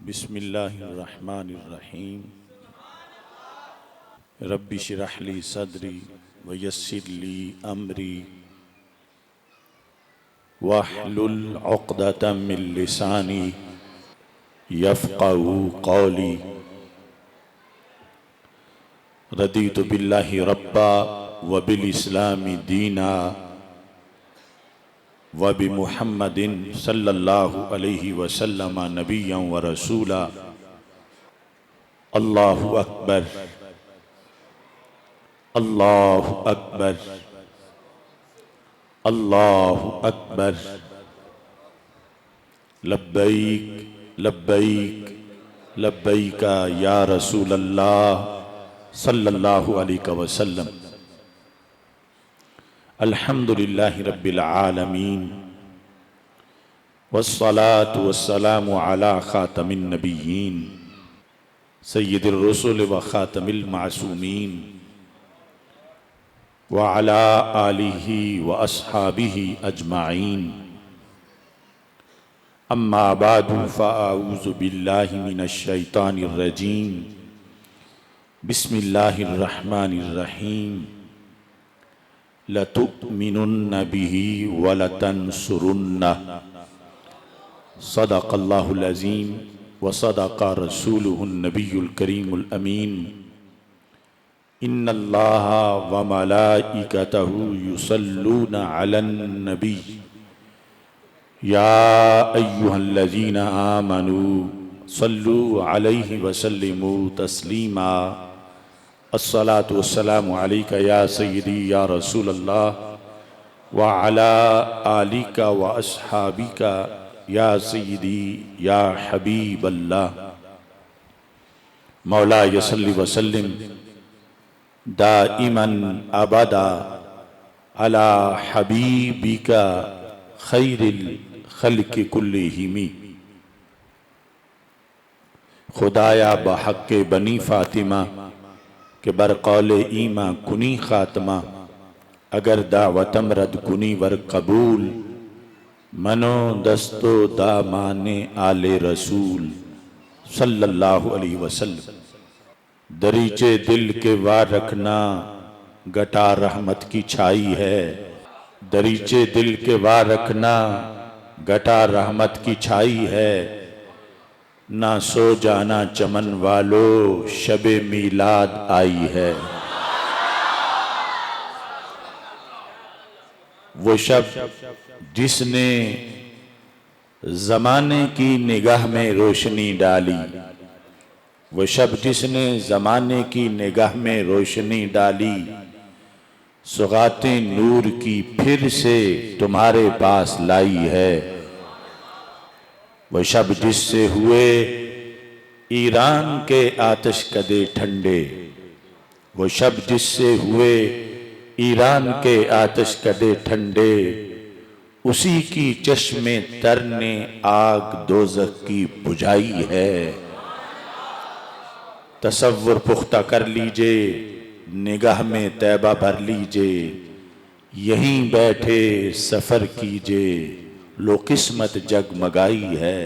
बिस्मिल्लाहिर्रहमानिर्रहीम। रब्बि श्रह ली सदरी व यस्सिर ली अमरी वहलुल उक़दतम मिन लिसानी यफ़क़हू क़ौली। रदीतु बिल्लाहि रब्बा व बिल इस्लामी दीना व बि मुहम्मदिन सल्लल्लाहु अलैहि वसल्लम नबिय्यन व रसूला। अल्लाहु अकबर, अल्लाहु अकबर, अल्लाहु अकबर। लब्बैक लब्बैक लब्बैक या रसूल अल्लाह सल्लल्लाहु अलैहि वसल्लम। अल्हम्दुलिल्लाहि रब्बिल आलमीन वस्सलातु वस्सलामु अला खातमिन नबिय्यीन सय्यिदिर रुसुल व खातमिल मासूमीन व अला आलिहि व अस्हाबिहि अजमाइन। अम्मा बादु फ़अऊज़ु बिल्लाहि मिनश शैतानिर रजीम। बिस्मिल्लाहिर रहमानिर रहीम। लतुमिनुन्न बिही व लतंसुरुन्नह। सदक़ल्लाहुल अज़ीम व सदक़ रसूलुहुन नबियुल करीमुल अमीन। इन्नल्लाहा व मलाइकतहु युसल्लूना अलन नबी या अय्युहल्लज़ीना आमनू सल्लू अलैहि व सल्लिमू तस्लीमा। अस्सलातु वस्सलामु अलैका या सय्यदी या रसूल अल्लाह व अला आलिका व अस्हाबिका या सय्यदी या हबीब अल्लाह। मौला यसल्लि व सल्लिम दाइमन अबदा अला हबीबिका खैरिल खल्क़ि कुल्लिहिमी। खुदाया बहक़्क़े बनी फ़ातिमा के बरक़ौल ईमा कुनी ख़ात्मा। अगर दावतम रद कुनी वर कबूल मनो दस्तो दामाने आले रसूल सल्लल्लाहु अलैहि वसल्लम। दरीचे दिल के वार रखना गटा रहमत की छाई है। दरीचे दिल के वार रखना गटा रहमत की छाई है। ना सो जाना चमन वालो शबे मीलाद आई है। वो शब जिसने ज़माने की निगाह में रोशनी डाली। वो शब जिसने ज़माने की निगाह में रोशनी डाली। सुगाते नूर की फिर से तुम्हारे पास लाई है। वो शब जिससे हुए ईरान के आतिश कदे ठंडे। वो शब जिससे हुए ईरान के आतिश कदे ठंडे। उसी की चश्मे तर ने आग दोज़ख की बुझाई है। तसव्वुर पुख्ता कर लीजिए, निगाह में तैबा भर लीजिए। यहीं बैठे सफ़र कीजिए, लो किस्मत जगमगाई है।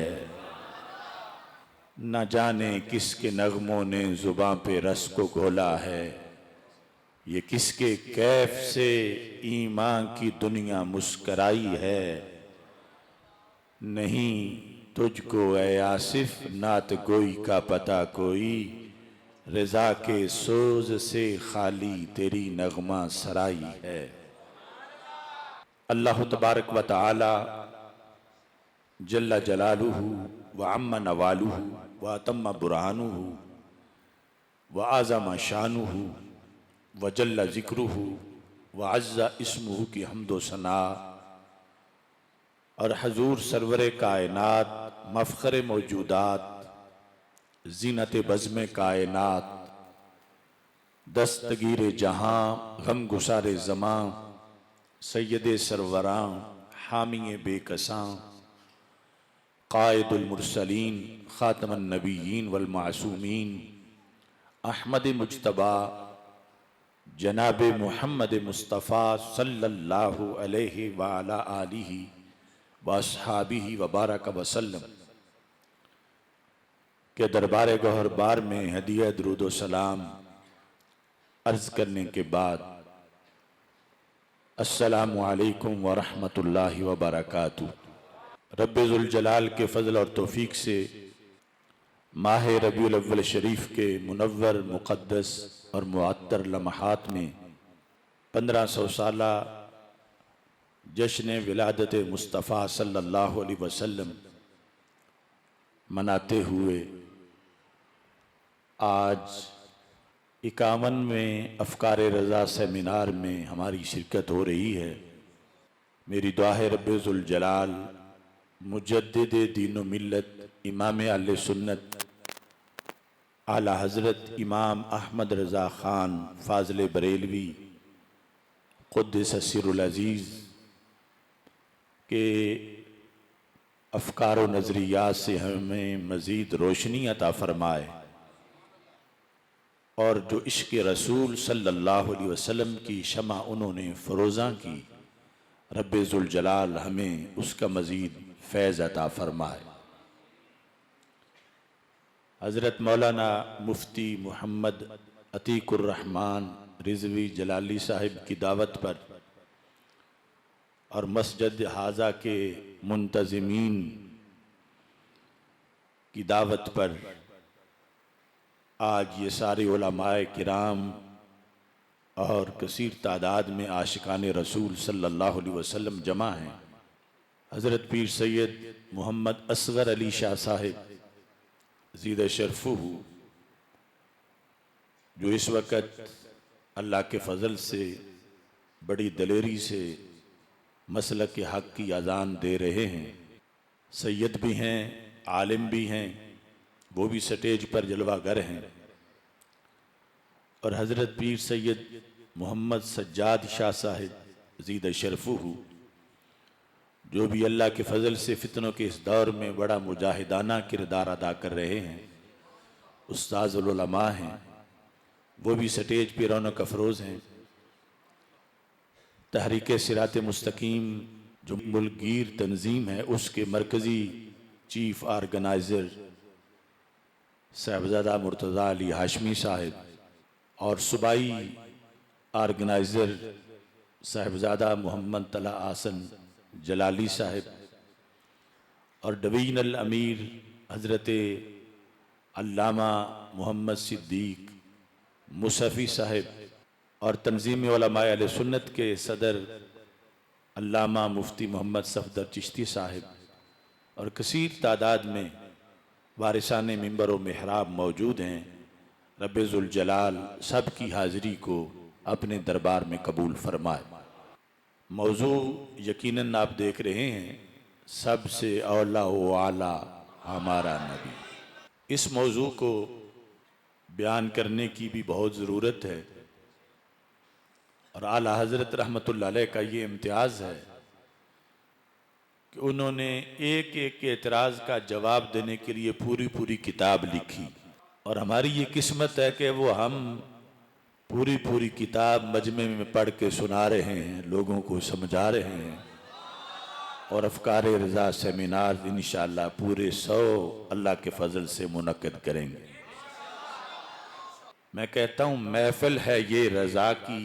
न जाने किसके नगमों ने जुबां पे रस को घोला है। ये किसके कैफ से ईमान की दुनिया मुस्कराई है। नहीं तुझको ए आसिफ नात गोई का पता कोई। रज़ा के सोज से खाली तेरी नगमा सराई है। अल्लाह तबारक व तआला जल्ला जलालुहु व अम्मा नवालुहु व अतम्मा बुरहानुहु व आज़मा शानुहु व जल्ला ज़िक्रुहु व अज़्ज़ा इस्मुहु की हम्दो सना और हजूर सरवर कायनात मफ़ख़र मौजूदात ज़ीनत बज़्म कायनात दस्तगीर जहाँ गम गुसारे ज़मां सैयदे सरवरां हामी बेकसां क़ाइदुल मुरसलीन ख़ातमुन नबिय्यीन वल मासूमीन अहमद मुज्तबा जनाब मुहम्मद मुस्तफ़ा सल्लल्लाहु अलैहि व अला आलिहि व अस्हाबिहि व बारक वसल्लम। के दरबार गौहर बार में हदिया दुरूद व सलाम अर्ज करने के बाद अस्सलामु अलैकुम व रहमतुल्लाहि व बरकातुहू। रब्बे ज़ुल जलाल के फ़ज़ल और तौफ़ीक़ से माह रबीउल अव्वल शरीफ के मुनव्वर मुक़द्दस और मुअत्तर लम्हात में 1500 साला जश्न विलादत मुस्तफ़ा सल्लल्लाहु अलैहि वसल्लम मनाते हुए आज 51वें अफ़कार रज़ा सेमिनार में हमारी शिरकत हो रही है। मेरी दुआ है रब्बे ज़ुल जलाल मुजद्दिद दीन व मिल्लत इमाम अहले सुन्नत आला हज़रत इमाम अहमद रज़ा ख़ान फ़ाज़िल बरेलवी क़ुद्दस सिर्रुल अज़ीज़ के अफ़कार व नज़रियात से हमें मज़ीद रोशनी अता फ़रमाए और जो इश्क़ रसूल सल्लल्लाहु अलैहि वसल्लम की शमा उन्होंने फ़रोज़ा की, रब्बे ज़ुल जलाल हमें उसका मज़ीद फैज़ अता फ़रमाए। हज़रत मौलाना मुफ्ती मोहम्मद अतीकुर रहमान रिज़वी जलाली साहिब की दावत पर और मस्जिद हाजा के मुंतज़िमीन की दावत पर आज ये सारे उलमाए किराम और कसीर तादाद में आशिकान रसूल सल्लल्लाहु अलैहि वसल्लम जमा हैं। हज़रत पीर सैयद मोहम्मद असगर अली शाह साहिब ज़ीद शरफ़ुहू जो इस वक़्त अल्लाह के फ़ज़ल से बड़ी दलेरी से मसलक के हक़ की अज़ान दे रहे हैं। सैयद भी हैं, आलिम भी हैं, वो भी स्टेज पर जलवागर हैं। और हज़रत पीर सैयद मोहम्मद सज्जाद शाह साहिब ज़ीद शरफ़ुहू जो भी अल्लाह के फ़ज़ल से फ़ितनों के इस दौर में बड़ा मुजाहिदाना किरदार अदा कर रहे हैं, उस्ताज़ुल उलमा हैं, वो भी स्टेज पर रौनक अफरोज़ हैं। तहरीक सिरात मुस्तकीम जो मुल्कगीर तंजीम है उसके मरकज़ी चीफ़ ऑर्गेनाइज़र साहिबज़ादा मुर्तज़ा अली हाशमी साहिब और सूबाई ऑर्गेनाइज़र साहिबज़ादा मोहम्मद तला आसन जलाली साहिब और डिवीज़नल अमीर हज़रत अल्लामा मोहम्मद सिद्दीक़ मुसफ़ी साहिब और तंज़ीम उलमाए अहले सुन्नत के सदर अल्लामा मुफ्ती मोहम्मद सफदर चिश्ती साहिब और कसीर तादाद में वारिसाने मिंबर व मेहराब मौजूद हैं। रब्बे ज़ुल जलाल सब की हाज़िरी को अपने दरबार में कबूल फरमाए। मौजू यकीनन आप देख रहे हैं, सबसे औला व आला हमारा नबी। इस मौजू को बयान करने की भी बहुत ज़रूरत है और आला हज़रत रहमतुल्लाह अलैह का ये इम्तियाज़ है कि उन्होंने एक एक एतराज़ का जवाब देने के लिए पूरी पूरी किताब लिखी और हमारी ये किस्मत है कि वो हम पूरी पूरी किताब मजमे में पढ़ के सुना रहे हैं, लोगों को समझा रहे हैं और अफ़कार रज़ा सेमिनार इंशाअल्लाह पूरे 100 अल्लाह के फ़ज़ल से मुनक़्क़िद करेंगे। मैं कहता हूँ महफ़िल है ये रज़ा की,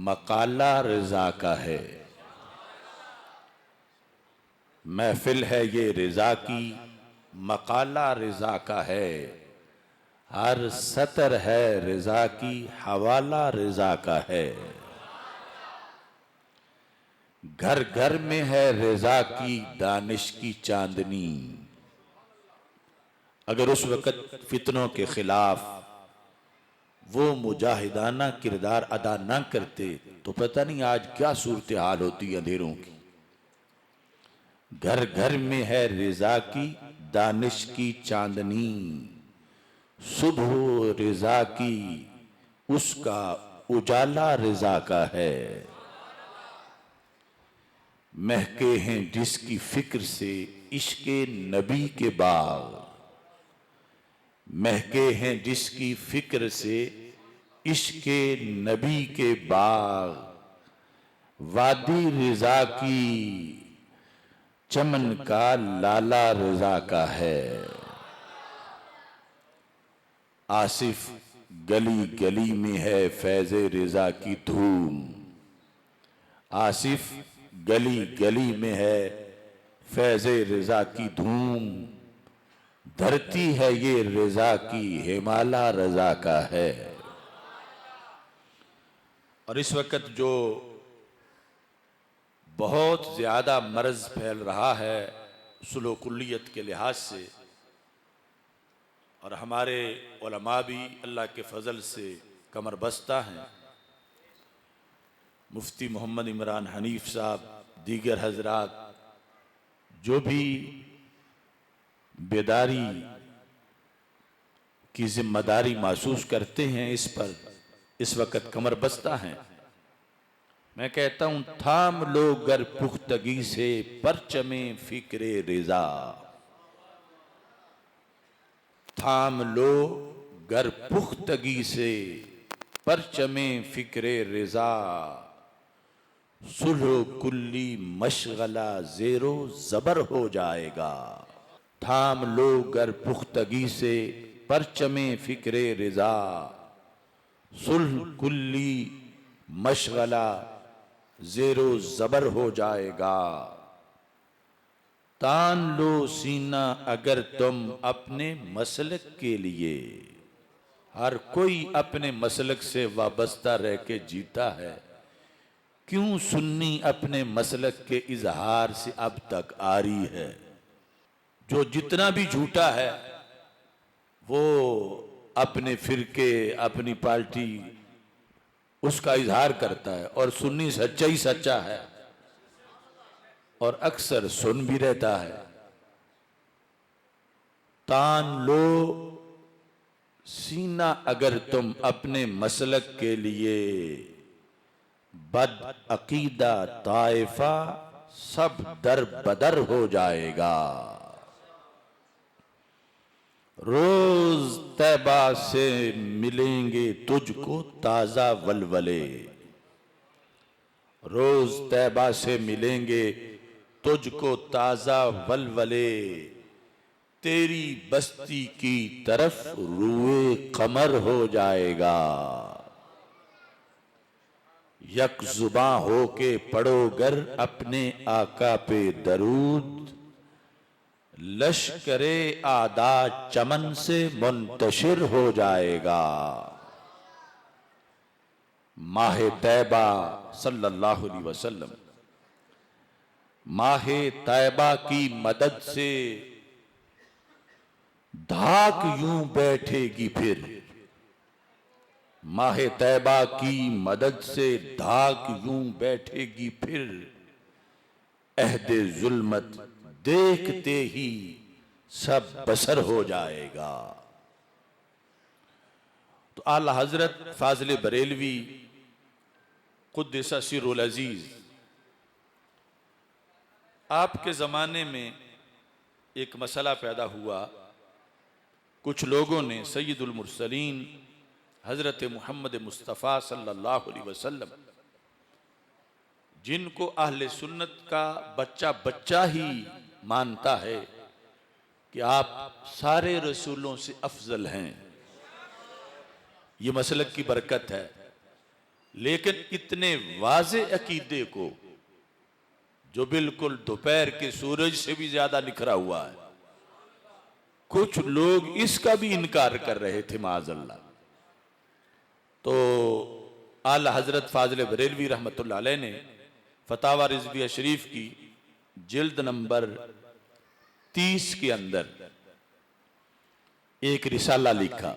मक़ाला रज़ा का है। महफ़िल है ये रज़ा की, मक़ाला रज़ा का है। हर सतर है रज़ा की, हवाला रज़ा का है। घर घर में है रज़ा की दानिश की चांदनी। अगर उस वक़्त फितनों के खिलाफ वो मुजाहिदाना किरदार अदा ना करते तो पता नहीं आज क्या सूरत हाल होती अंधेरों की। घर घर में है रज़ा की दानिश की चांदनी, सुबह रज़ा की उसका उजाला रज़ा का है। महके हैं जिसकी फिक्र से इश्क़े नबी के बाग, महके हैं जिसकी फिक्र से इश्क़े नबी के बाग। वादी रज़ा की चमन का लाला रज़ा का है। आसिफ गली गली में है फैज़ रिजा की धूम। आसिफ गली गली में है फैज़ रिजा की धूम। धरती है ये रिजा की, हिमालय रजा का है। और इस वक्त जो बहुत ज्यादा मर्ज फैल रहा है सुलूकुलियत के लिहाज से, और हमारे उलमा भी अल्लाह के फजल से कमर बस्ता हैं। मुफ्ती मोहम्मद इमरान हनीफ साहब, दीगर हजरात जो भी बेदारी की जिम्मेदारी महसूस करते हैं, इस पर इस वक्त कमर बस्ता हैं। मैं कहता हूं, थाम लो गर पुख्तगी से परचमे फिक्रे रिजा। थाम लो गर पुख्तगी से परचमे फिक्रे रिजा। सुलह कुल्ली मशगला जेरो जबर हो जाएगा। थाम लो गर पुख्तगी से परचमे फिक्रे रिजा। सुलह कुल्ली मशगला जेरो जबर हो जाएगा। तान लो सीना अगर तुम अपने मसलक के लिए। हर कोई अपने मसलक से वाबस्ता रह के जीता है, क्यों सुन्नी अपने मसलक के इजहार से अब तक आरी है। जो जितना भी झूठा है वो अपने फिरके, अपनी पार्टी, उसका इजहार करता है, और सुन्नी सच्चा ही सच्चा है और अक्सर सुन भी रहता है। तान लो सीना अगर तुम अपने मसलक के लिए। बद अकीदा ताइफा सब दर बदर हो जाएगा। रोज तैबा से मिलेंगे तुझको ताजा वलवले। रोज तैबा से मिलेंगे तुझको ताजा वलवले। तेरी बस्ती की तरफ रूए कमर हो जाएगा। यक जुबां हो के पढ़ो गर अपने आका पे दरूद। लश्करे आदा चमन से मुंतशिर हो जाएगा। माहे तैबा सल्लल्लाहु अलैहि वसल्लम, माहे तैबा की मदद से धाक यूं बैठेगी फिर। माहे तैबा की मदद से धाक यूं बैठेगी फिर। अहदे जुल्मत देखते ही सब बसर हो जाएगा। तो आला हजरत फाजिल बरेलवी कुद्दस सिर्रुल अजीज, आपके ज़माने में एक मसला पैदा हुआ। कुछ लोगों ने सैयदुल मुरसलीन हज़रत मुहम्मद मुस्तफ़ा सल्लल्लाहु अलैहि वसल्लम, जिनको अहले सुन्नत का बच्चा बच्चा ही मानता है कि आप सारे रसूलों से अफजल हैं, ये मसलक की बरकत है, लेकिन इतने वाज़े अकीदे को जो बिल्कुल दोपहर के सूरज से भी ज्यादा निखरा हुआ है, कुछ लोग इसका भी इनकार कर रहे थे माज़अल्लाह। तो आला हजरत फाजिल बरेलवी रहमतुल्लाह अलैह ने फतावा रिज़विया शरीफ की जिल्द नंबर 30 के अंदर एक रिसाला लिखा,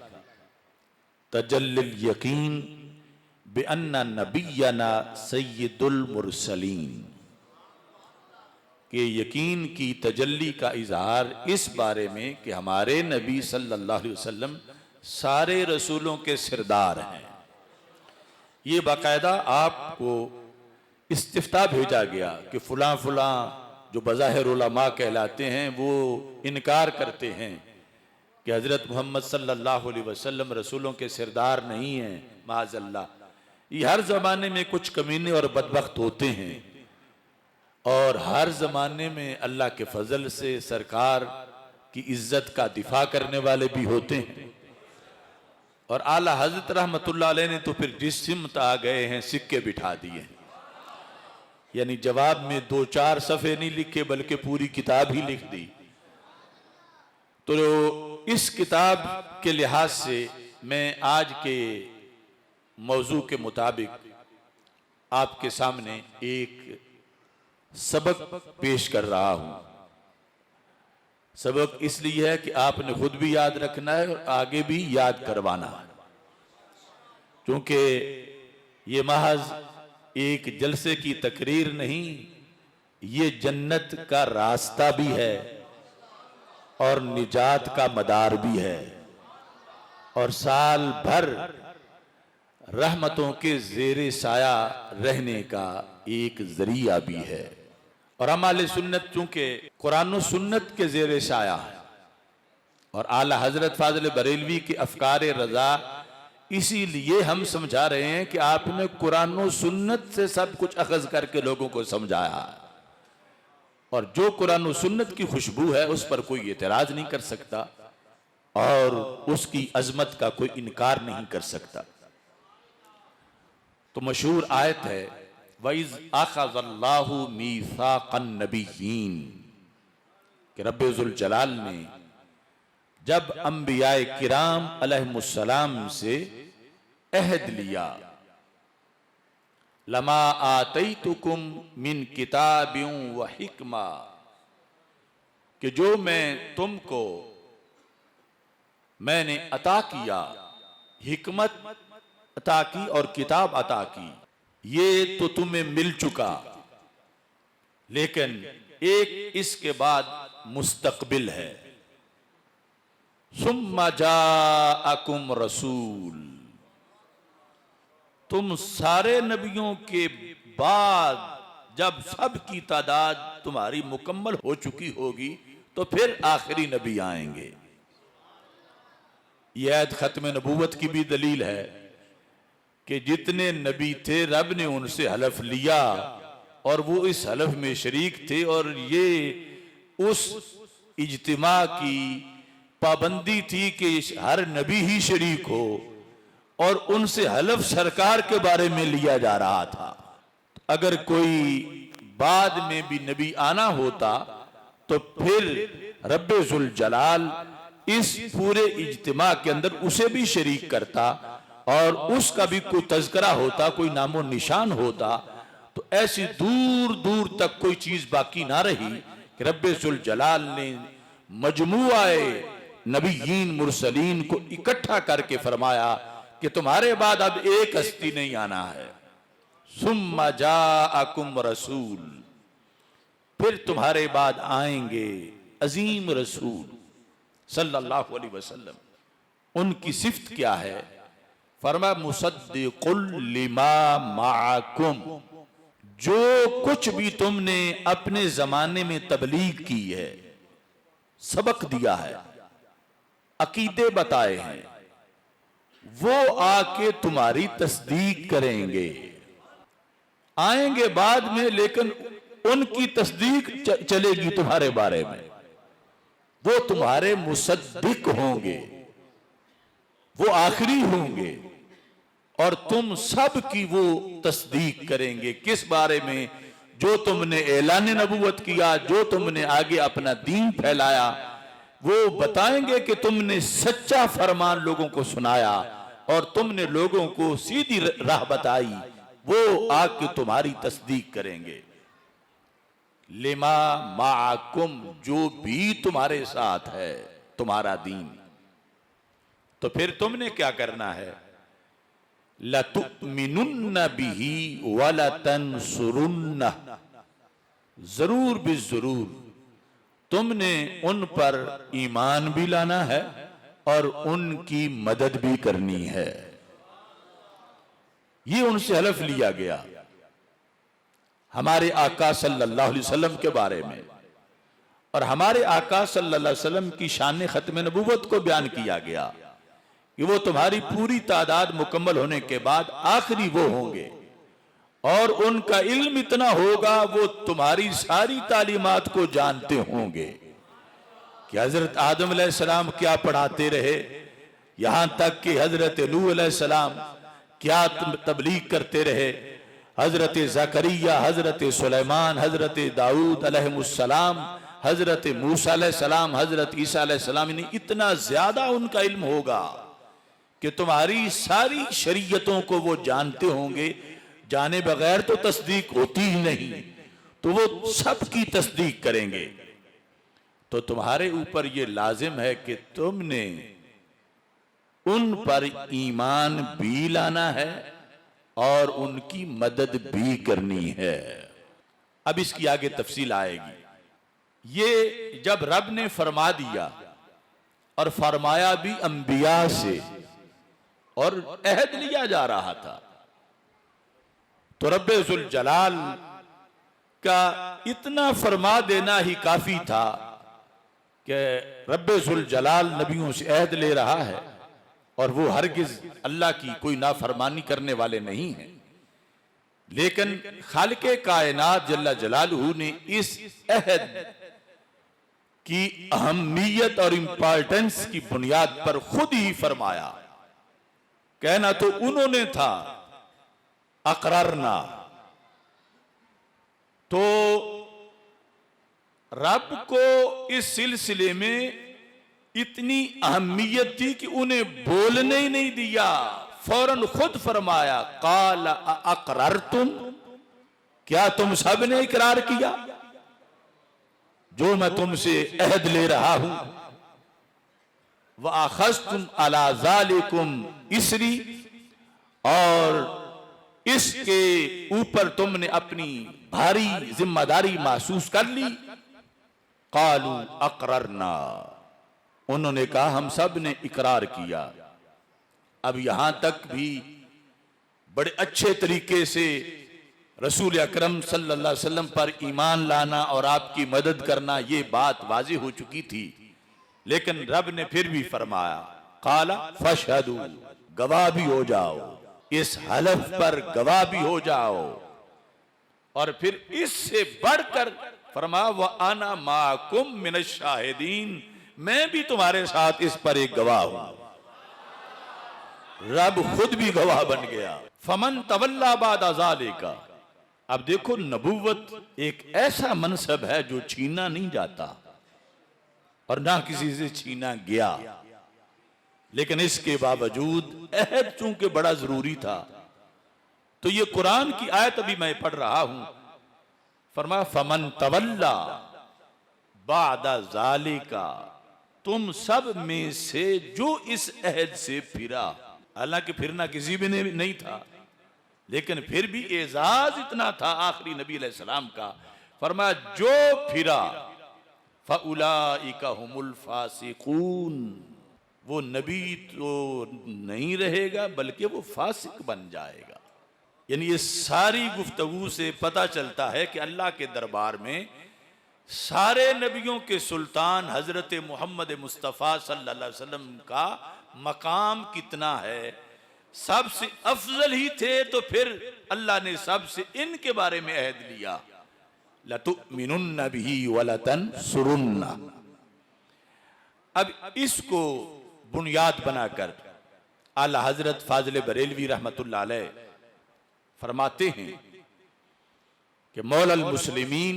तजल्लुल यकीन बिअन्ना नबियना सय्यदुल मुरसलीन, कि यकीन की तजल्ली का इजहार इस बारे में कि हमारे नबी सल्लल्लाहु अलैहि वसल्लम सारे रसूलों के सिरदार हैं। ये बाकायदा आपको इस्तिफ्ता भेजा गया कि फुला फुला जो बज़ाहिर उलमा कहलाते हैं वो इनकार करते हैं कि हज़रत मोहम्मद सल्लल्लाहु अलैहि वसल्लम रसूलों के सिरदार नहीं हैं, माज़अल्लाह। ये हर ज़माने में कुछ कमीने और बदबख्त होते हैं, और हर ज़माने में अल्लाह के फजल से सरकार की इज्जत का दिफा करने वाले भी होते हैं। और आला हजरत रहमतुल्लाह अलैह ने तो फिर जिस सिमत आ गए हैं सिक्के बिठा दिए हैं, यानी जवाब में 2-4 सफ़े नहीं लिखे बल्कि पूरी किताब ही लिख दी। तो इस किताब के लिहाज से मैं आज के मौजू के मुताबिक आपके सामने एक सबक पेश कर रहा हूं। सबक इसलिए है कि आपने खुद भी याद रखना है और आगे भी याद करवाना है, क्योंकि ये महज एक जलसे की तकरीर नहीं, ये जन्नत का रास्ता भी है और निजात का मदार भी है और साल भर रहमतों के ज़ेरे साया रहने का एक जरिया भी है। और अमाल सुन्नत चूंकि कुरान और सुन्नत के ज़ेरे साया है और आला हजरत फाज़िल बरेलवी के अफकार रजा, इसीलिए हम समझा रहे हैं कि आपने कुरान और सुन्नत से सब कुछ अखज़ करके लोगों को समझाया और जो कुरान और सुन्नत की खुशबू है उस पर कोई एतराज नहीं कर सकता और उसकी अजमत का कोई इनकार नहीं कर सकता। तो मशहूर आयत है, वइज़ अख़ज़ल्लाहु मीसाक़न नबिय्यीन, कि रब्बे ज़ुल जलाल ने जब अंबियाए किराम अलैहिमुस्सलाम से अहद लिया, लमा आतैतुकुम मिन किताबिन व हिक्मा, कि जो मैं तुमको मैंने अता किया, हिकमत अता की और किताब अता की, ये तो तुम्हें मिल चुका, लेकिन एक इसके बाद मुस्तकबिल है। सुम्मा जाअकुम रसूल, तुम सारे नबियों के बाद जब सब की तादाद तुम्हारी मुकम्मल हो चुकी होगी तो फिर आखिरी नबी आएंगे। यह आयत खत्म नबूवत की भी दलील है कि जितने नबी थे रब ने उनसे हलफ लिया और वो इस हलफ में शरीक थे और ये उस इज्तिमा की पाबंदी थी कि हर नबी ही शरीक हो और उनसे हलफ सरकार के बारे में लिया जा रहा था। अगर कोई बाद में भी नबी आना होता तो फिर रब्बे ज़ुल जलाल इस पूरे इज्तिमा के अंदर उसे भी शरीक करता और उसका भी कोई तज़किरा होता, कोई नामो निशान होता, तो ऐसी दूर दूर तक कोई चीज बाकी ना रही कि रब्बे ज़ुल जलाल ने मजमुआए नबीयीन मुरसलीन को इकट्ठा करके फरमाया कि तुम्हारे बाद अब एक हस्ती नहीं आना है। सुम्मा जाअकुम रसूल, फिर तुम्हारे बाद आएंगे अजीम रसूल सल्लल्लाहु अलैहि वसल्लम। उनकी सिफ्त क्या है? फरमाया मुसद्दिकुल लिमा माअकुम, जो कुछ भी तुमने अपने जमाने में तबलीग की है, सबक दिया है, अकीदे बताए हैं, वो आके तुम्हारी तस्दीक करेंगे। आएंगे बाद में लेकिन उनकी तस्दीक चलेगी तुम्हारे बारे में, वो तुम्हारे मुसद्दिक होंगे, वो आखिरी होंगे और तुम सब की वो तस्दीक करेंगे। किस बारे में? जो तुमने ऐलान नबूवत किया, जो तुमने आगे अपना दीन फैलाया, वो बताएंगे कि तुमने सच्चा फरमान लोगों को सुनाया और तुमने लोगों को सीधी राह बताई, वो आके तुम्हारी तस्दीक करेंगे। लिमा माअकुम, जो भी तुम्हारे साथ है, तुम्हारा दीन। तो फिर तुमने क्या करना है? लतुमिनुन्न बिही वलतंसुरुन्नह, जरूर भी जरूर तुमने उन पर ईमान भी लाना है और उनकी मदद भी करनी है। ये उनसे हलफ लिया गया हमारे आका सल्लल्लाहु अलैहि वसल्लम के बारे में, और हमारे आका सल्लल्लाहु अलैहि वसल्लम की शान खत्म नबूवत को बयान किया गया कि वो तुम्हारी पूरी तादाद मुकम्मल होने के बाद आखिरी वो होंगे और उनका इल्म इतना होगा, वो तुम्हारी सारी तालीमात को जानते होंगे कि हजरत आदम अलैहिस्सलाम क्या पढ़ाते रहे, यहां तक कि हजरत नूह अलैहिस्सलाम क्या तबलीग करते रहे, हजरत ज़करिया, हजरत सुलेमान, हजरत दाऊद अलैहिस्सलाम, हजरत मूसा अलैहिस्सलाम, हजरत ईसा अलैहिस्सलाम, इतना ज्यादा उनका इल्म होगा कि तुम्हारी सारी शरीयतों को वो जानते होंगे, जाने बगैर तो तस्दीक होती ही नहीं, तो वो सबकी तस्दीक करेंगे। तो तुम्हारे ऊपर ये लाजिम है कि तुमने उन पर ईमान भी लाना है और उनकी मदद भी करनी है। अब इसकी आगे तफसील आएगी। ये जब रब ने फरमा दिया और फरमाया भी अंबिया से और अहद लिया जा रहा था, तो रब्बे जुल जलाल का इतना फरमा देना ही काफी था कि रब्बे जुल जलाल नबियों से अहद ले रहा है और वो हरगिज अल्लाह की कोई नाफरमानी करने वाले नहीं हैं। लेकिन खालिके कायनात जल्ला जलालहू ने इस अहद की अहमियत और इंपॉर्टेंस की बुनियाद पर खुद ही फरमाया। कहना तो उन्होंने था अकररना, तो रब को इस सिलसिले में इतनी अहमियत थी कि उन्हें बोलने ही नहीं दिया, फौरन खुद फरमाया काल अकररतुम, क्या तुम सब ने इकरार किया जो मैं तुमसे अहद ले रहा हूं। व अखज़तुम अला ज़ालिकुम इसरी, और इसके ऊपर तुमने अपनी भारी जिम्मेदारी महसूस कर ली। कालू अकररना, उन्होंने कहा हम सब ने इकरार किया। अब यहां तक भी बड़े अच्छे तरीके से रसूल अकरम सल्लल्लाहु अलैहि वसल्लम पर ईमान लाना और आपकी मदद करना, ये बात वाज़ेह हो चुकी थी। लेकिन रब ने फिर भी फरमाया काला फशहदू, गवाह भी हो जाओ, इस हलफ पर गवाह भी हो जाओ। और फिर इससे बढ़कर फरमाया व आना माकुम मिनश शाहिदीन, मैं भी तुम्हारे साथ इस पर एक गवाह हूं। रब खुद भी गवाह बन गया। फमन तवल्ला बाद ज़ालिका, अब देखो नबुव्वत एक ऐसा मनसब है जो छीना नहीं जाता और ना किसी से छीना गया, लेकिन इसके बावजूद अहद चूंकि बड़ा जरूरी था, तो ये कुरान की आयत अभी मैं पढ़ रहा हूं। फरमाया फमन तवल्ला बादा ज़ालिका, तुम सब में से जो इस अहद से फिरा, हालांकि फिरना किसी भी ने नहीं था, लेकिन फिर भी एजाज इतना था आखिरी नबी अलैहिस्सलाम का। फरमाया जो फिरा फउलाइका हुमुल फासिकून, वो नबी तो नहीं रहेगा बल्कि वो फासिक बन जाएगा। यानी ये सारी गुफ्तगू से पता चलता है कि अल्लाह के दरबार में सारे नबियों के सुल्तान हजरत मोहम्मद मुस्तफ़ा सल्लल्लाहु अलैहि वसल्लम का मकाम कितना है, सबसे अफजल ही थे। तो फिर अल्लाह ने सबसे इनके बारे में अहद लिया, लतुमिनुन्न बिही वलतनसुरुन्ना। अब इसको बुनियाद बनाकर आला हजरत फाजिल बरेलवी रहमतुल्लाह अलैह फरमाते हैं कि मौला मुस्लिमीन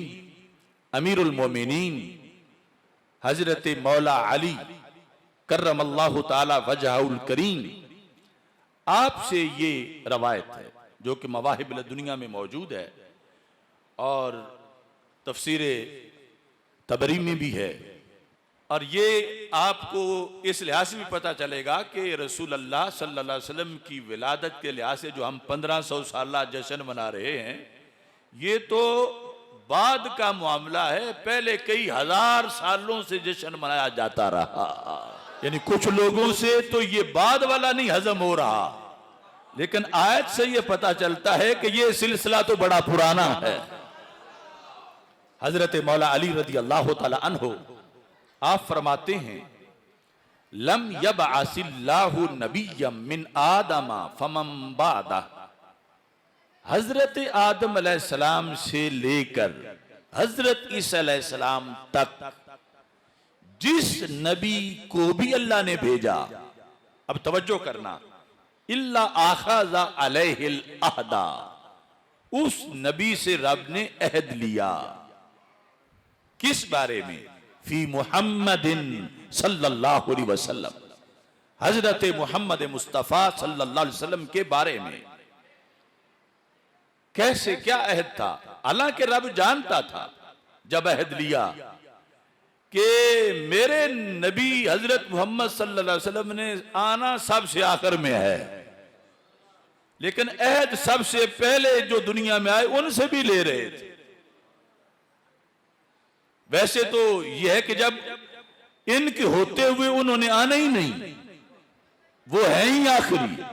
अमीरुल मोमिनीन हजरत मौला अली करमल्लाहु ताला वजहुल करीम, आपसे ये रवायत है जो कि मवाहिब दुनिया में मौजूद है और तफसीर तबरी में भी है। और ये आपको इस लिहाज से भी पता चलेगा कि रसूल अल्लाह सल्लल्लाहु अलैहि वसल्लम की विलादत के लिहाज से जो हम 1500 साल जश्न मना रहे हैं, ये तो बाद का मामला है। पहले कई हजार सालों से जश्न मनाया जाता रहा, यानी कुछ लोगों से तो ये बाद वाला नहीं हजम हो रहा, लेकिन आयत से ये पता चलता है कि ये सिलसिला तो बड़ा पुराना है। हजरत मौला अली रज़ी अल्लाह तआला अन्हु आप फरमाते हैं लम यबअसिल्लाहु नबिय्यम मिन आदमा फमन बादा, हजरत आदम अलैहिस्सलाम से लेकर हजरत ईसा अलैहिस्सलाम तक जिस नबी को भी अल्लाह ने भेजा अब तवज्जो करना, इल्ला आखज़ा अलैहिल अहदा, उस नबी से रब ने अहद लिया। किस बारे में? फी मुहम्मदिन सल्लल्लाहु अलैहि वसल्लम, हजरत मोहम्मद मुस्तफ़ा सल्लल्लाहु अलैहि वसल्लम के बारे में। कैसे, क्या अहद था? हालांकि रब जानता था जब अहद लिया कि मेरे नबी हजरत मोहम्मद सल्लल्लाहु अलैहि वसल्लम ने आना सबसे आखिर में है, लेकिन अहद सबसे पहले जो दुनिया में आए उनसे भी ले रहे थे। वैसे तो यह है कि जब इनके होते हुए उन्होंने आना ही नहीं, वो है ही आखिरी,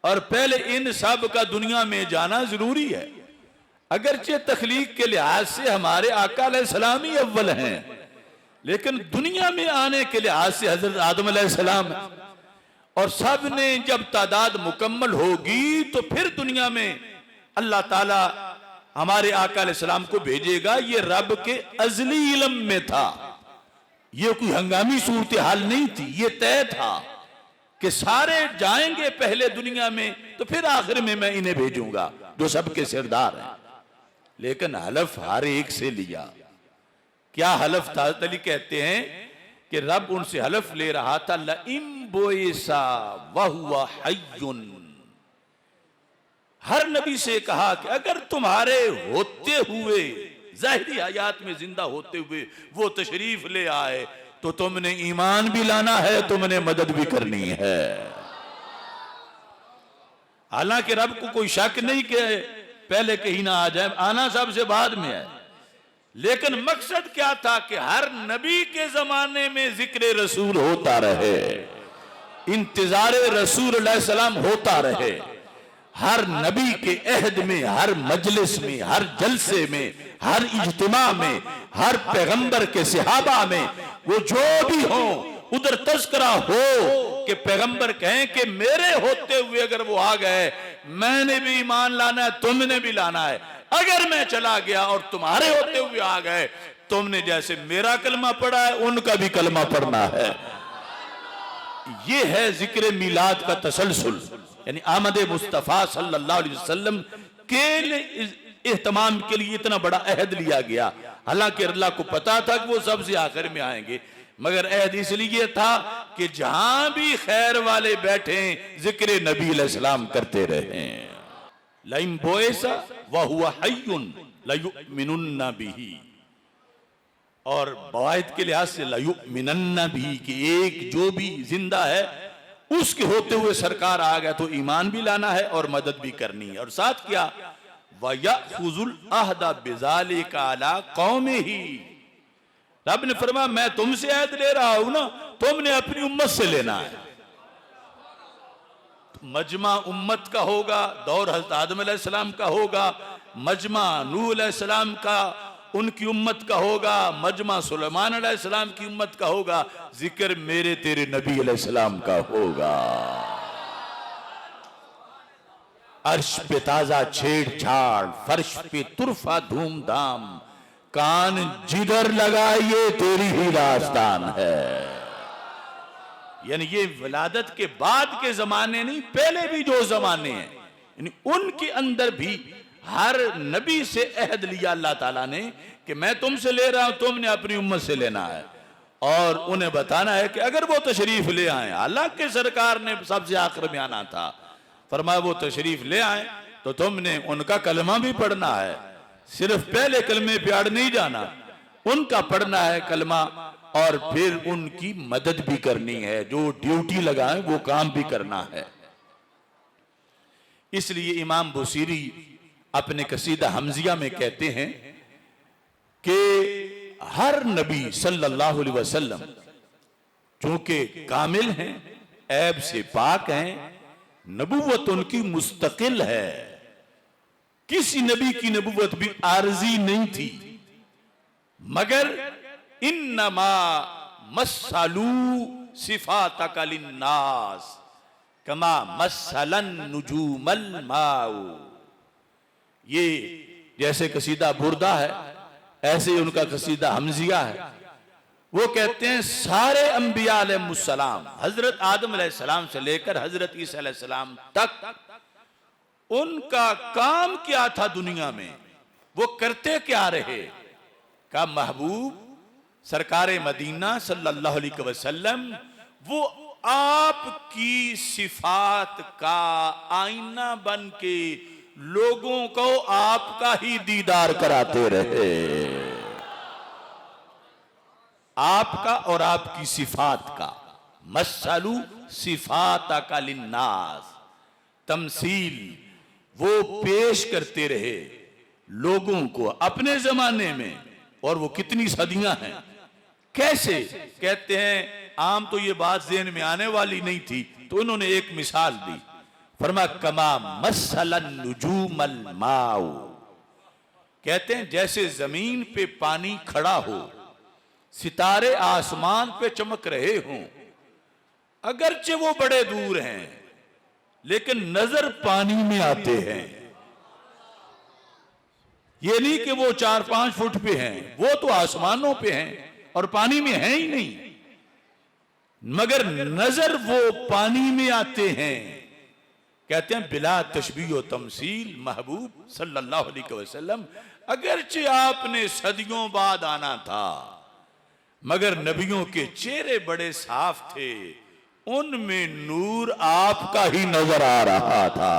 और पहले इन सब का दुनिया में जाना जरूरी है। अगरचे तखलीक के लिहाज से हमारे आका अलैहिस्सलाम ही अव्वल हैं, लेकिन दुनिया में आने के लिहाज से हजरत आदम अलैहिस्सलाम है। और सब ने जब तादाद मुकम्मल होगी तो फिर दुनिया में अल्लाह ताला हमारे आका अलैहिस्सलाम को भेजेगा। ये रब के अजली इल्म में था, ये कोई हंगामी सूरत हाल नहीं थी, ये तय था कि सारे जाएंगे पहले दुनिया में, तो फिर आखिर में मैं इन्हें भेजूंगा जो सबके सिरदार हैं। लेकिन हलफ हर एक से लिया। क्या हलफ था? अली कहते हैं कि रब उनसे हलफ ले रहा था, लइम बोएसा वहुवा हय्युन। हर नबी से कहा कि अगर तुम्हारे होते हुए, जाहिरी हयात में जिंदा होते हुए वो तशरीफ ले आए तो तुमने ईमान भी लाना है, तुमने मदद भी करनी है। हालांकि रब को कोई शक नहीं कि पहले कहीं ना आ जाए, आना सबसे बाद में है, लेकिन मकसद क्या था कि हर नबी के जमाने में जिक्र रसूल होता रहे, इंतजार रसूल अलैहिस्सलाम होता रहे। हर नबी के अहद में, हर मजलिस में, हर जलसे में, हर इज्तिमा में, हर पैगंबर के सहाबा में, वो जो भी हो उधर तज़किरा हो कि पैगंबर कहें कि मेरे होते हुए अगर वो आ गए, मैंने भी ईमान लाना है, तुमने भी लाना है। अगर मैं चला गया और तुम्हारे होते हुए आ गए, तुमने जैसे मेरा कलमा पढ़ा है उनका भी कलमा पढ़ना है। ये है जिक्र मिलाद का तसलसल, यानी आमद मुस्तफ़ा सल्लल्लाहु अलैहि वसल्लम के एहतमाम के लिए इतना बड़ा अहद लिया गया। हालांकि अल्लाह को पता था कि वो सबसे आखिर में आएंगे, मगर अहद इसलिए था कि जहां भी खैर वाले बैठे जिक्र नबी अलैहिस्सलाम करते रहे। लइम बोएसा वहुवा हय्युन लयुमिनुन्ना बिही, और बवायद के लिहाज से लयुमिनन्ना बिही कि एक जो भी जिंदा है उसके होते हुए सरकार आ गया तो ईमान भी लाना है और मदद भी करनी है। और साथ क्या, वयखुजुल अहदा बिज़ालिका अला कौमिही, रब ने फरमाया मैं तुमसे अहद ले रहा हूं ना, तुमने अपनी उम्मत से लेना है। तो मजमा उम्मत का होगा, दौर हज़रत आदम अलैहिस्सलाम का होगा, मजमा नूह अलैहिस्सलाम का उनकी उम्मत का होगा, मजमा सुलेमान अलैहिस्सलाम की उम्मत का होगा, जिक्र मेरे तेरे नबी अलैहिस्सलाम का होगा। अर्श पे ताजा छेड़छाड़, फर्श पे तुरफा धूमधाम, कान जिधर लगाइए तेरी ही रास्तान है। यानी ये विलादत के बाद के जमाने नहीं, पहले भी जो जमाने हैं, यानी उनके अंदर भी हर नबी से अहद लिया अल्लाह ताला ने कि मैं तुमसे ले रहा हूं, तुमने अपनी उम्मत से लेना है। और उन्हें बताना है कि अगर वो तशरीफ ले आए, हालांकि सरकार ने सबसे आखिर में आना था, फरमाया वो तशरीफ ले आए तो तुमने उनका कलमा भी पढ़ना है, सिर्फ पहले कलमे पे अड़ नहीं जाना, उनका पढ़ना है कलमा, और फिर उनकी मदद भी करनी है, जो ड्यूटी लगाए वो काम भी करना है। इसलिए इमाम बुसीरी अपने कसीदा हमजिया में कहते हैं कि हर नबी सल्लल्लाहु अलैहि वसल्लम चूंकि कामिल हैं, ऐब से पाक हैं, नबुव्वत उनकी मुस्तकिल है, किसी नबी की नबुव्वत भी आरजी नहीं थी, मगर इन्नमा मस्सलू सिफातका लिन्नास कमा मस्सलन नुजूमल माऊ। ये जैसे कसीदा बुर्दा है, ऐसे उनका कसीदा हमजिया है। वो कहते हैं सारे अंबिया अलैहिस्सलाम, हजरत आदम अलैहिस्सलाम से लेकर हजरत ईसा अलैहिस्सलाम तक, उनका काम क्या था दुनिया में, वो करते क्या रहे। का महबूब सरकार मदीना सल्लल्लाहु अलैहि वसल्लम वो आपकी सिफात का आईना बन के लोगों को आपका ही दीदार कराते रहे। आपका और आपकी सिफात का, मसलू सिफात का लिन्नास, तमसील वो पेश करते रहे लोगों को अपने जमाने में। और वो कितनी सदियां हैं। कैसे कहते हैं, आम तो ये बात ज़हन में आने वाली नहीं थी, तो उन्होंने एक मिसाल दी। फरमा कमा मसलन नुजूमल माऊ, कहते हैं जैसे जमीन पे पानी खड़ा हो, सितारे आसमान पे चमक रहे हों, अगरचे वो बड़े दूर हैं लेकिन नजर पानी में आते हैं। ये नहीं कि वो 4-5 फुट पे हैं, वो तो आसमानों पे हैं और पानी में हैं ही नहीं, मगर नजर वो पानी में आते हैं। कहते हैं बिला तशबीह व तमसील महबूब सल्लल्लाहु अलैहि वसल्लम, अगरचे आपने सदियों बाद आना था, मगर नबियों के चेहरे बड़े साफ थे, उनमें नूर आपका ही नजर आ रहा था।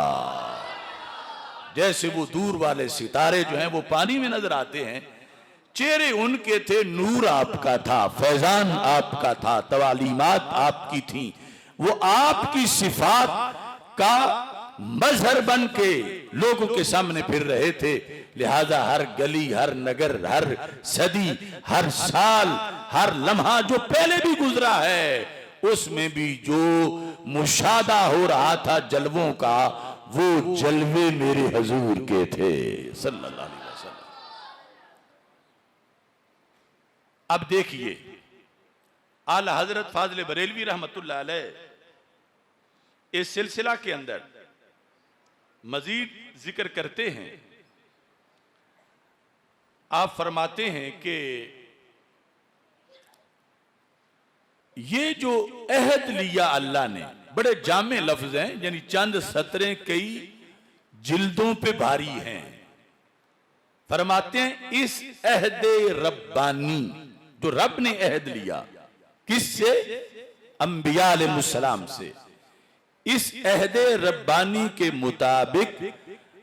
जैसे वो दूर वाले सितारे जो हैं वो पानी में नजर आते हैं, चेहरे उनके थे, नूर आपका था, फैजान आपका था, तवालीमात आपकी थी। वो आपकी सिफात का मजहर बन के लोगों के सामने फिर रहे थे। लिहाजा हर गली, हर नगर, हर सदी, हर साल, हर लम्हा जो पहले भी गुजरा है, उसमें भी जो मुशादा हो रहा था जलवों का, वो जलवे मेरे हजूर के थे सल्लल्लाहु अलैहि वसल्लम। अब देखिए आला हजरत फाज़िल बरेलवी रहमतुल्लाह अलैह इस सिलसिला के अंदर मजीद जिक्र करते हैं। आप फरमाते हैं कि ये जो अहद लिया अल्लाह ने, बड़े जामे लफ्ज हैं, यानी चंद सतरें कई जिल्दों पे भारी हैं। फरमाते हैं इस अहदे रब्बानी, जो रब ने अहद लिया, किससे? अंबिया अलैहिस्सलाम से। इस अहदे रब्बानी के मुताबिक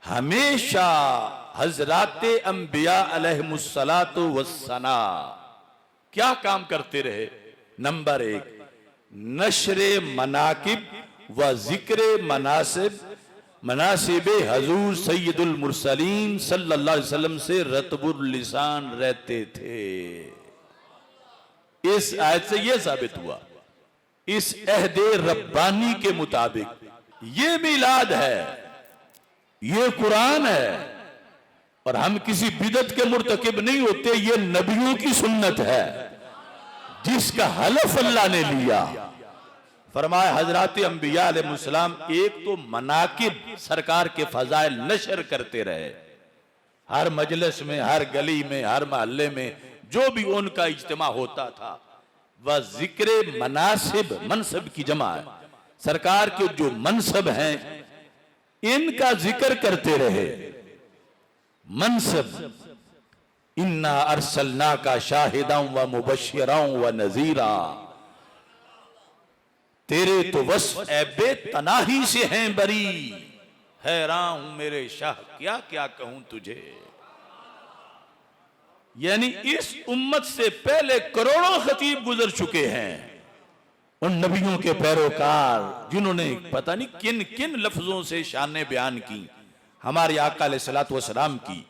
हमेशा हजराते अंबिया अलैहिमुस्सलातु वस्सना क्या काम करते रहे? नंबर 1, नशरे मनाकिब व जिक्र मनासिब हजूर सैयदुल मुरसलीन सल्लल्लाहु अलैहि वसल्लम से रतबुल लिसान रहते थे। इस आयत से यह साबित हुआ, इस अहदे रब्बानी के मुताबिक ये मिलाद है, ये कुरान है, और हम किसी बिदत के मुर्तकिब नहीं होते। ये नबियों की सुन्नत है जिसका हलफ अल्लाह ने लिया। फरमाया हजरात अंबिया अलैहिस्सलाम एक तो मनाकिब सरकार के फजाइल नशर करते रहे, हर मजलिस में, हर गली में, हर मोहल्ले में जो भी उनका इज्तिमा होता था, वह जिक्र मनासिब, मनसब की जमा है, सरकार के जो मनसब हैं इनका जिक्र करते रहे। मनसब, इन्ना अरसलना का शाहिदां व मुबश्शिरां व नजीरा, तेरे तो वस्फ ऐबे तनाही से हैं बरी, हैरान हूं मेरे शाह क्या क्या कहूं तुझे। यानी इस उम्मत से पहले करोड़ों खतीब गुजर चुके हैं, उन नबियों के पैरोकार जिन्होंने पता नहीं किन किन लफ्जों से शान बयान की हमारे आका अलैहिस्सलातु वस्सलाम की।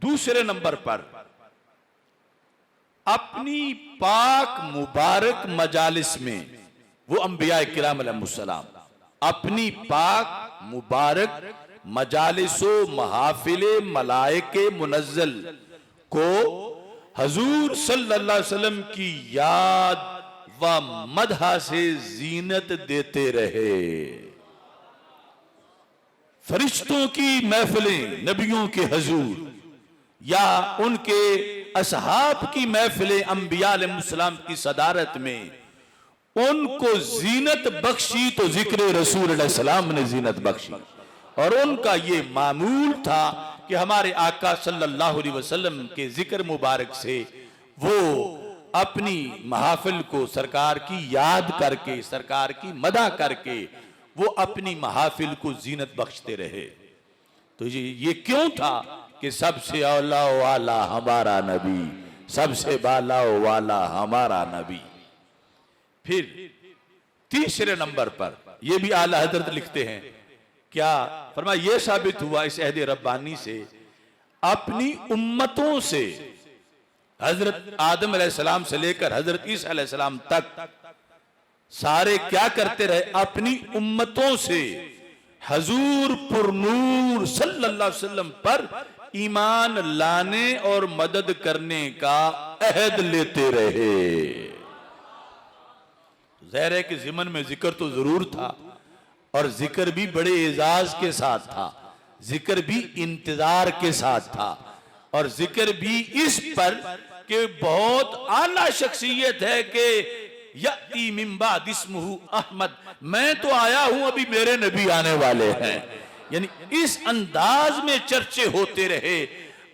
दूसरे नंबर पर अपनी पाक मुबारक मजालिस में वो अंबिया किराम अलैहिमुस्सलाम अपनी पाक मुबारक मजालिसो महाफिले मलाइके मुनज्जल को हजूर सल्लल्लाहु अलैहि वसल्लम की याद व मदहा से जीनत देते रहे। फरिश्तों की महफिलें नबियों के हजूर या उनके असहाब की महफिल अंबिया अलैहिस्सलाम की सदारत में उनको जीनत बख्शी तो जिक्र रसूल अलैहिस्सलाम ने जीनत बख्शी। और उनका ये मामूल था कि हमारे आका सल्लल्लाहु अलैहि वसल्लम के जिक्र मुबारक से वो अपनी महफिल को सरकार की याद करके, सरकार की मदह करके वो अपनी महफिल को जीनत बख्शते रहे। तो ये क्यों था कि सबसे औला वाला हमारा नबी, सबसे बाला वाला हमारा नबी। फिर तीसरे नंबर पर यह भी आला हजरत लिखते हैं, क्या फरमाया, यह साबित हुआ इस अहद रब्बानी से, अपनी उम्मतों से, हजरत आदम अलैहिस्सलाम से लेकर हजरत ईसा अलैहिस्सलाम तक सारे क्या करते रहे, अपनी उम्मतों से हजूर पुरनूर सल्लल्लाहु अलैहि वसल्लम पर ईमान लाने और मदद करने का अहद लेते रहे। ज़ाहिर है कि ज़िमन में जिक्र तो जरूर था, और जिक्र भी बड़े एजाज के साथ था, जिक्र भी इंतजार के साथ था, और जिक्र भी इस पर कि बहुत आला शख्सियत है कि यती मिन बाद इस्मुहु अहमद, मैं तो आया हूं, अभी मेरे नबी आने वाले हैं। यानी इस अंदाज में चर्चे होते रहे।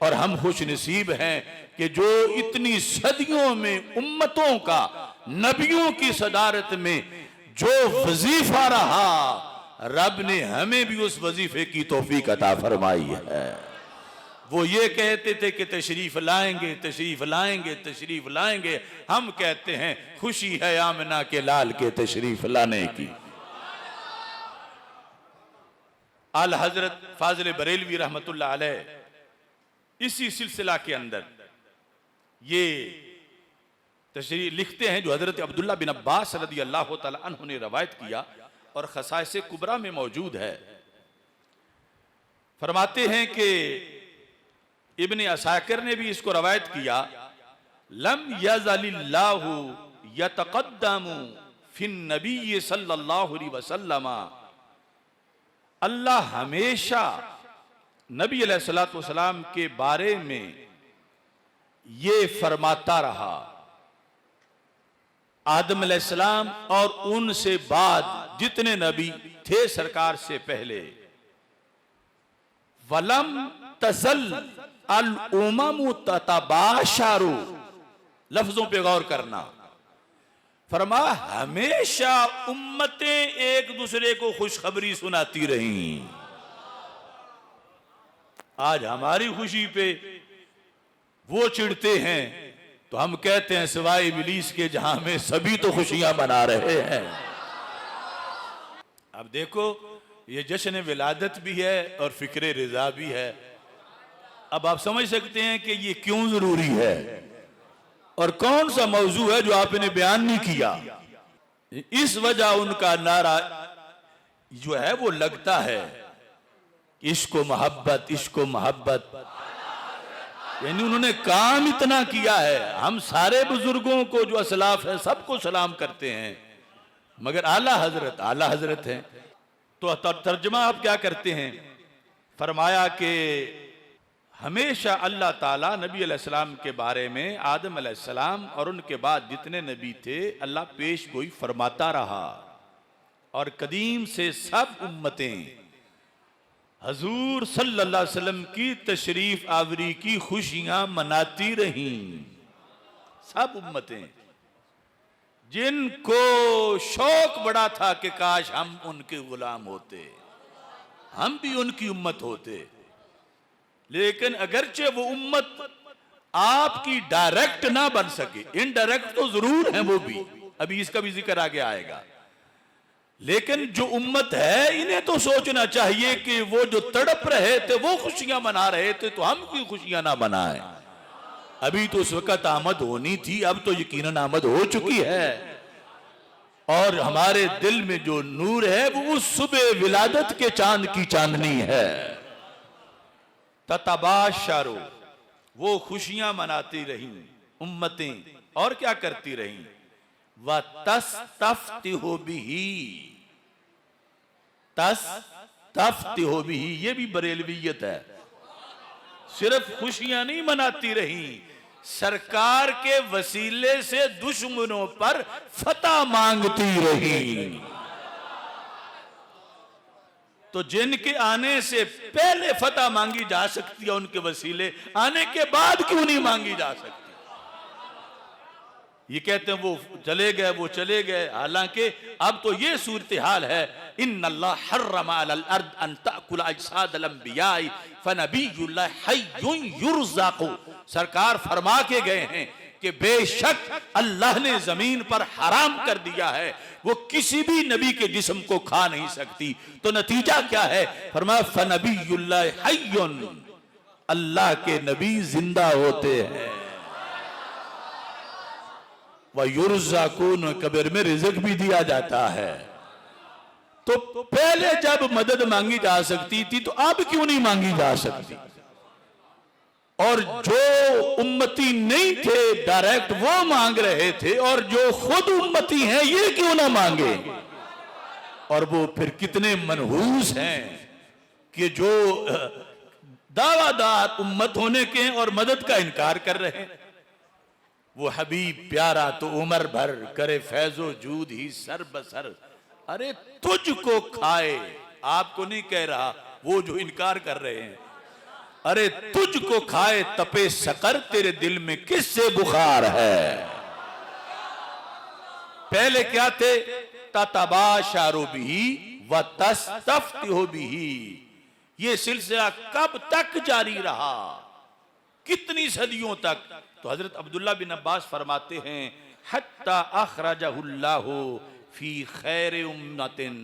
और हम खुश नसीब हैं कि जो इतनी सदियों में उम्मतों का नबियों की सदारत में जो वजीफा रहा, रब ने हमें भी उस वजीफे की तौफीक अता फरमाई है। वो ये कहते थे कि तशरीफ लाएंगे, तशरीफ लाएंगे, तशरीफ लाएंगे। हम कहते हैं खुशी है आमिना के लाल के तशरीफ लाने की। आला हजरत फाजिल बरेलवी रहमतुल्लाह अलैह इसी सिलसिला के अंदर ये तशरीह लिखते हैं, जो हजरत अब्दुल्ला बिन अब्बास रदी अल्लाह तआला अन्हु ने रवायत किया और खसाइस कुबरा में मौजूद है। फरमाते हैं कि इब्ने असाकिर ने भी इसको रवायत किया, लम यज़लिल्लाहु यतक़द्दमु फिन नबी सल्लल्लाहु अलैहि वसल्लम, अल्लाह हमेशा नबी अलैहिस्सलातु वस्सलाम के बारे में ये फरमाता रहा, आदम अलैहिस्सलाम और उनसे बाद जितने नबी थे सरकार से पहले, वलम तज़ल अल उममु ततबाशरु, लफ्जों पे गौर करना, फरमा हमेशा उम्मतें एक दूसरे को खुशखबरी सुनाती रही। आज हमारी खुशी पे वो चिढ़ते हैं तो हम कहते हैं सिवाय इब्लीस के जहां में सभी तो खुशियां मना रहे हैं। अब देखो ये जश्न विलादत भी है और फिक्र रिजा भी है। अब आप समझ सकते हैं कि ये क्यों जरूरी है और कौन सा मौजू है जो आपने बयान नहीं किया। इस वजह उनका नारा जो है वो लगता है, इश्को मोहब्बत, इश्को मोहब्बत। यानी उन्होंने काम इतना किया है। हम सारे बुजुर्गों को जो असलाफ है सबको सलाम करते हैं, मगर आला हजरत हैं। तो तर्जमा आप क्या करते हैं, फरमाया कि हमेशा अल्लाह ताला नबी अलैहिस्सलाम के बारे में, आदम अलैहिस्सलाम और उनके बाद जितने नबी थे, अल्लाह पेश गोई फरमाता रहा। और कदीम से सब उम्मतें हजूर सल्लल्लाहु अलैहि वसल्लम की तशरीफ आवरी की खुशियां मनाती रहीं। सब उम्मतें जिनको शौक बड़ा था कि काश हम उनके गुलाम होते, हम भी उनकी उम्मत होते। लेकिन अगरचे वो उम्मत आपकी डायरेक्ट ना बन सके, इनडायरेक्ट तो जरूर है वो भी, अभी इसका भी जिक्र आगे आएगा। लेकिन जो उम्मत है इन्हें तो सोचना चाहिए कि वो जो तड़प रहे थे, वो खुशियां मना रहे थे, तो हम क्यों खुशियां ना मनाएं। अभी तो उस वक्त आमद होनी थी, अब तो यकीनन आमद हो चुकी है। और हमारे दिल में जो नूर है वो उस सुबह विलादत के चांद की चांदनी है। ततबाशरु, वो खुशियां मनाती रहीं उम्मतें, और क्या करती रहीं, व तस्तफ्तिहु बिही, तस्तफ्तिहु बिही, ये भी बरेलवियत है। सिर्फ खुशियां नहीं मनाती रहीं सरकार के वसीले से दुश्मनों पर फतह मांगती रही। तो जिनके आने से पहले फतह मांगी जा सकती है, उनके वसीले आने के बाद क्यों नहीं मांगी जा सकती? ये कहते हैं वो चले गए, हालांकि अब तो ये सूरत हाल है, इन्नल्लाह हर्रमा अलल अर्द अन ताकुल अजसादल अंबियाई फनबियुल्लाह हय्युन युरज़क़ु। सरकार फरमा के गए हैं कि बेशक अल्लाह ने जमीन पर हराम कर दिया है, वो किसी भी नबी के जिस्म को खा नहीं सकती। तो नतीजा क्या है? फरमाया फनबियुल्लाह हय्युन, अल्लाह के नबी जिंदा होते हैं। वह युरज़क़ून, कब्र में रिज़्क़ भी दिया जाता है। तो पहले जब मदद मांगी जा सकती थी तो अब क्यों नहीं मांगी जा सकती? और जो उम्मती नहीं थे डायरेक्ट वो मांग रहे थे, और जो खुद उम्मती हैं ये क्यों ना मांगे? और वो फिर कितने मनहूस हैं कि जो दावादार उम्मत होने के हैं और मदद का इनकार कर रहे हैं। वो हबीब प्यारा तो उमर भर करे फैजो जूद ही सर बसर। अरे तुझको खाए, आपको नहीं कह रहा, वो जो इनकार कर रहे हैं। अरे तुझको खाए तपे सकर, तेरे दिल में किससे बुखार है? पहले क्या थे? ततबाशारु बिही व तस्तफ्तिहु बिही। ये सिलसिला कब तक जारी रहा? कितनी सदियों तक? तो हजरत अब्दुल्ला बिन अब्बास फरमाते हैं, हत्ता अखरजहुल्लाहु फी खैर उम्मतिन,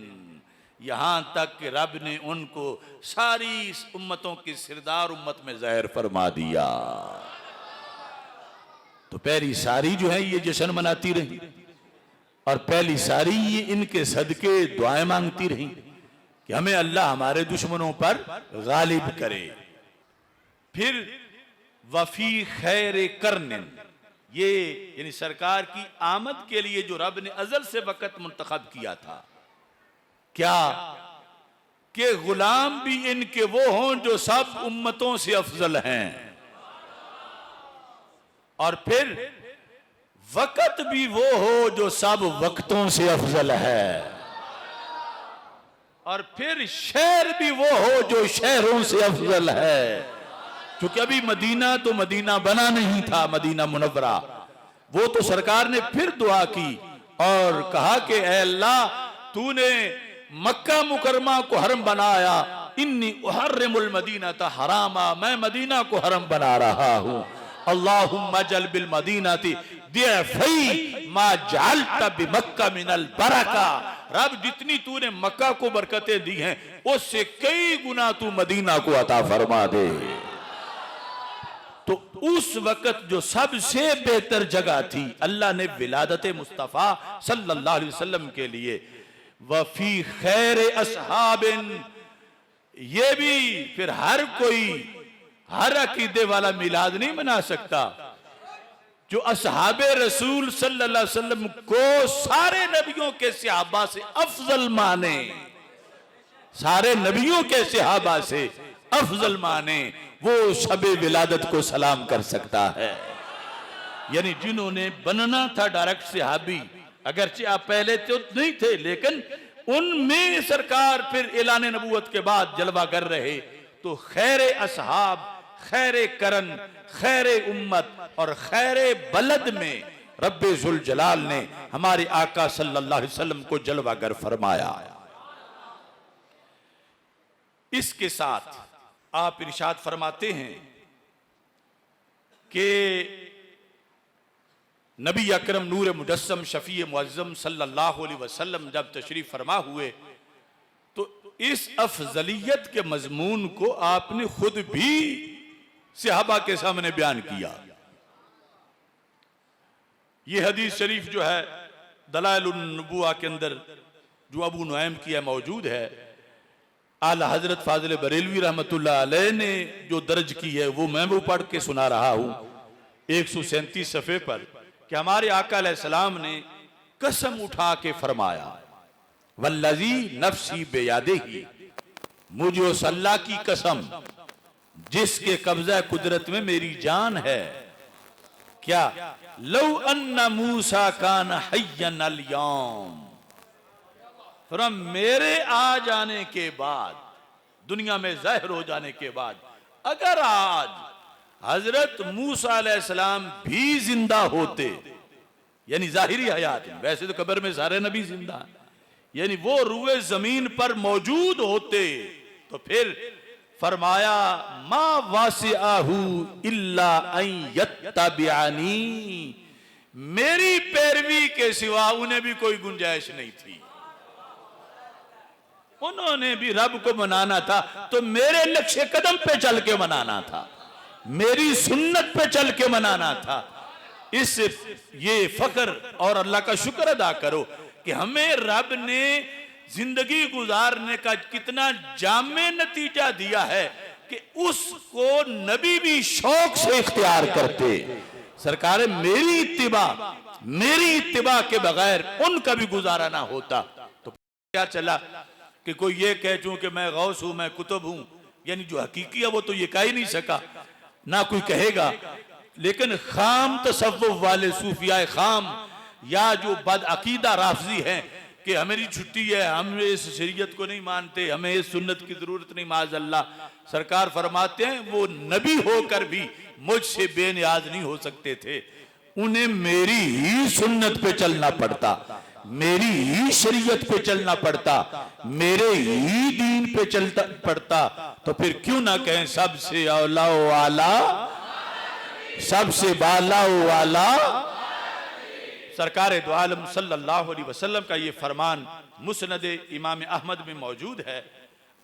यहां तक कि रब ने उनको सारी उम्मतों की सिरदार उम्मत में ज़ाहिर फरमा दिया। तो पहली सारी जो है ये जश्न मनाती रही, और पहली सारी ये इनके सदके दुआएं मांगती रही कि हमें अल्लाह हमारे दुश्मनों पर गालिब करे। फिर वफी खैर करनिन, ये यानी सरकार की आमद के लिए जो रब ने अजल से वक़्त मुंतखब किया था, क्या कि गुलाम भी इनके वो हों जो सब उम्मतों से अफजल हैं, और फिर वक़्त भी वो हो जो सब वक्तों से अफजल है, और फिर शहर भी वो हो जो शहरों से अफजल है। क्योंकि अभी मदीना तो मदीना बना नहीं था, मदीना मुनव्वरा, वो तो सरकार ने फिर दुआ की और कहा कि ऐ अल्लाह, तूने मक्का मुकरमा को हरम बनाया, इन्नी उहर्रिमुल मदीनता हरामा, मैं मदीना को हरम बना रहा हूँ। अल्लाहुम्मा जल बिल मदीनती दिअफ़ै मा जअलता बिमक्का मिनल बरका। रब, जितनी तूने मक्का को बरकतें दी हैं उससे कई गुना तू मदीना को अता फरमा दे। तो उस वक्त जो सबसे बेहतर जगह थी, अल्लाह ने विलादत मुस्तफ़ा सल्लल्लाहु अलैहि वसल्लम के लिए वफी खैर असहाबिन, ये भी फिर हर कोई हर अकीदे वाला मिलाद नहीं मना सकता। जो असहाबे रसूल सल्लल्लाहु अलैहि वसल्लम को सारे नबियों के सहाबा से अफजल माने, सारे नबियों के सहाबा से अफजल माने, वो शबे विलादत को सलाम कर सकता है। यानी जिन्होंने बनना था डायरेक्ट सहाबी, अगरचे आप पहले तो नहीं थे, लेकिन उनमें सरकार फिर ऐलान नबूवत के बाद जलवा कर रहे। तो खैर असहाब, खैर करन, खैर उम्मत और खैर बलद में रब्बे जुल जलाल ने हमारे आका सल्लल्लाहु अलैहि वसल्लम को जलवागर फरमाया। इसके साथ आप इरशाद फरमाते हैं कि नबी अकरम नूर मुजस्सम शफी मुअज्जम सल्लल्लाहु अलैहि वसल्लम जब तशरीफ फरमा हुए तो इस अफजलियत के मजमून को आपने खुद भी सहाबा के सामने बयान किया। ये हदीस शरीफ जो है दलाइलुन नबुवा के अंदर जो अबू नुआइम की है मौजूद है। आला हजरत फाजिल बरेलवी रहमतुल्लाह अलैह ने जो दर्ज की है वो मैं वो पढ़ के सुना रहा हूँ 137 सफ़े पर कि हमारे आका अलैहिस्सलाम ने कसम उठा के फरमाया, वल्लज़ी नफ्सी बेयादिही, मुझे उस अल्लाह की कसम जिसके कब्जा कुदरत में मेरी जान है, क्या लौ अन्ना मूसा कान हय्यन अल यौम, फरम मेरे आ जाने के बाद, दुनिया में ज़ाहिर हो जाने के बाद, अगर आज हजरत मूसा अलैहिस्सलाम भी जिंदा होते, यानी जाहिरी हयात में, वैसे तो कब्र में सारे नबी जिंदा हैं, यानी वो रूए जमीन पर मौजूद होते, तो फिर फरमाया मा वासिआहु इल्ला अन यत्तबिअनी, मेरी पैरवी के सिवा उन्हें भी कोई गुंजाइश नहीं थी। उन्होंने भी रब को मनाना था तो मेरे नक्शे कदम पे चल के मनाना था, मेरी सुन्नत पे चल के मनाना था। इस ये फख्र और अल्लाह का शुक्र अदा करो कि हमें रब ने जिंदगी गुजारने का कितना जामे नतीजा दिया है कि उसको नबी भी शौक से इख्तियार करते। सरकार मेरी इत्तिबा के बगैर उनका भी गुजारा ना होता तो क्या चला कि कोई ये कह चूं मैं गौस हूं, मैं कुतुब हूं, यानी जो हकीकी है वो तो ये कह ही नहीं सका, ना कोई कहेगा। लेकिन खाम तसव्वुफ वाले सूफिया खाम या जो बद अकीदा राफजी हैं कि हमारी छुट्टी है, हम इस शरीयत को नहीं मानते, हमें इस सुन्नत की जरूरत नहीं, माज़अल्लाह, सरकार फरमाते हैं वो नबी होकर भी मुझसे बेनियाज नहीं हो सकते थे, उन्हें मेरी ही सुन्नत पे चलना पड़ता, मेरी ही शरीयत पे चलना पड़ता, मेरे ही दीन पे चलता पड़ता। तो फिर क्यों ना कहें सबसे औला वाला, सबसे बाला वाला। सरकार दो आलम सल्लल्लाहु अलैहि वसल्लम का ये फरमान मुस्नद इमाम अहमद में मौजूद है।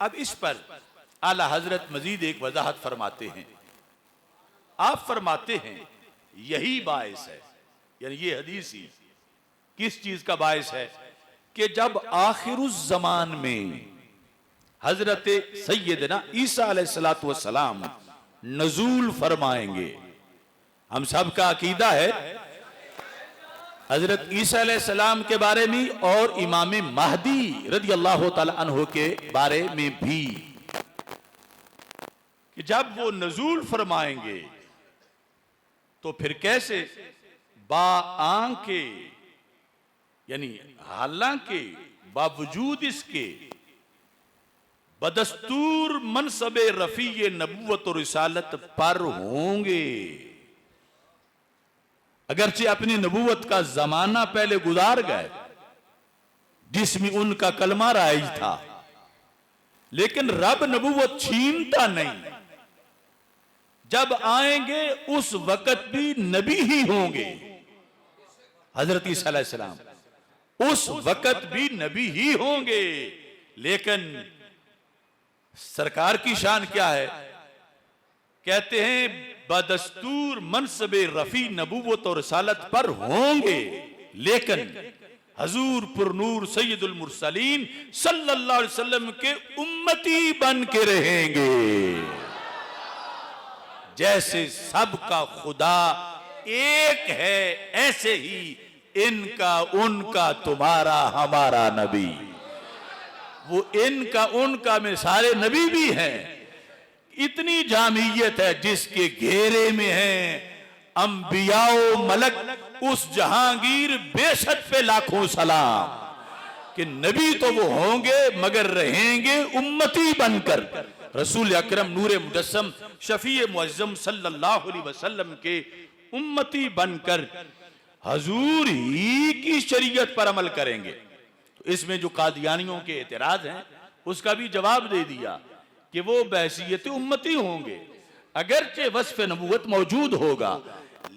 अब इस पर आला हजरत मजीद एक वजाहत फरमाते हैं। आप फरमाते हैं यही बायस है, यानी ये हदीस ही किस चीज का बायस है कि जब आखिरुज़ ज़मान में हजरत सैयदना ईसा अलैहिस्सलातु वस्सलाम नजूल फरमाएंगे, हम सब का अकीदा है हजरत ईसा अलैहिस्सलाम के बारे में और इमाम महदी रज़ी अल्लाह ताला अन्हु के बारे में भी कि जब वो नजूल फरमाएंगे तो फिर कैसे बाआंके, यानी हालांकि बावजूद इसके बदस्तूर मनसबे रफी नबुवत और रिसालत पर होंगे, अगरचे अपनी नबुवत का जमाना पहले गुजार गए जिसमें उनका कलमा राइज था, लेकिन रब नबुवत छीनता नहीं, जब आएंगे उस वक्त भी नबी ही होंगे। हजरत ईसा अलैहिस्सलाम उस वक्त भी नबी ही होंगे, लेकिन सरकार की शान क्या है, कहते हैं बदस्तूर मनसबे रफी नबुवत और रिसालत पर होंगे, लेकिन हजूर पुरनूर सैयदुल मुरसलीन सल्लल्लाहु अलैहि वसल्लम के उम्मती बन के रहेंगे। जैसे सबका खुदा एक है ऐसे ही इनका उनका तुम्हारा हमारा नबी, वो इनका उनका में सारे नबी भी हैं। इतनी जामियत है जिसके घेरे में है अंबियाओ मलक, उस जहांगीर बेशत पे लाखों सलाम कि नबी तो वो होंगे मगर रहेंगे उम्मती बनकर। रसूल अकरम नूरे मुजस्सम शफीए मुअज्जम सल्लल्लाहु अलैहि वसल्लम के उम्मती बनकर हजूर ही की शरीयत पर अमल करेंगे। तो इसमें जो कादियानियों के एतराज हैं उसका भी जवाब दे दिया कि वो बहसीयत उम्मती होंगे, अगरचे वस्फ नबूवत मौजूद होगा,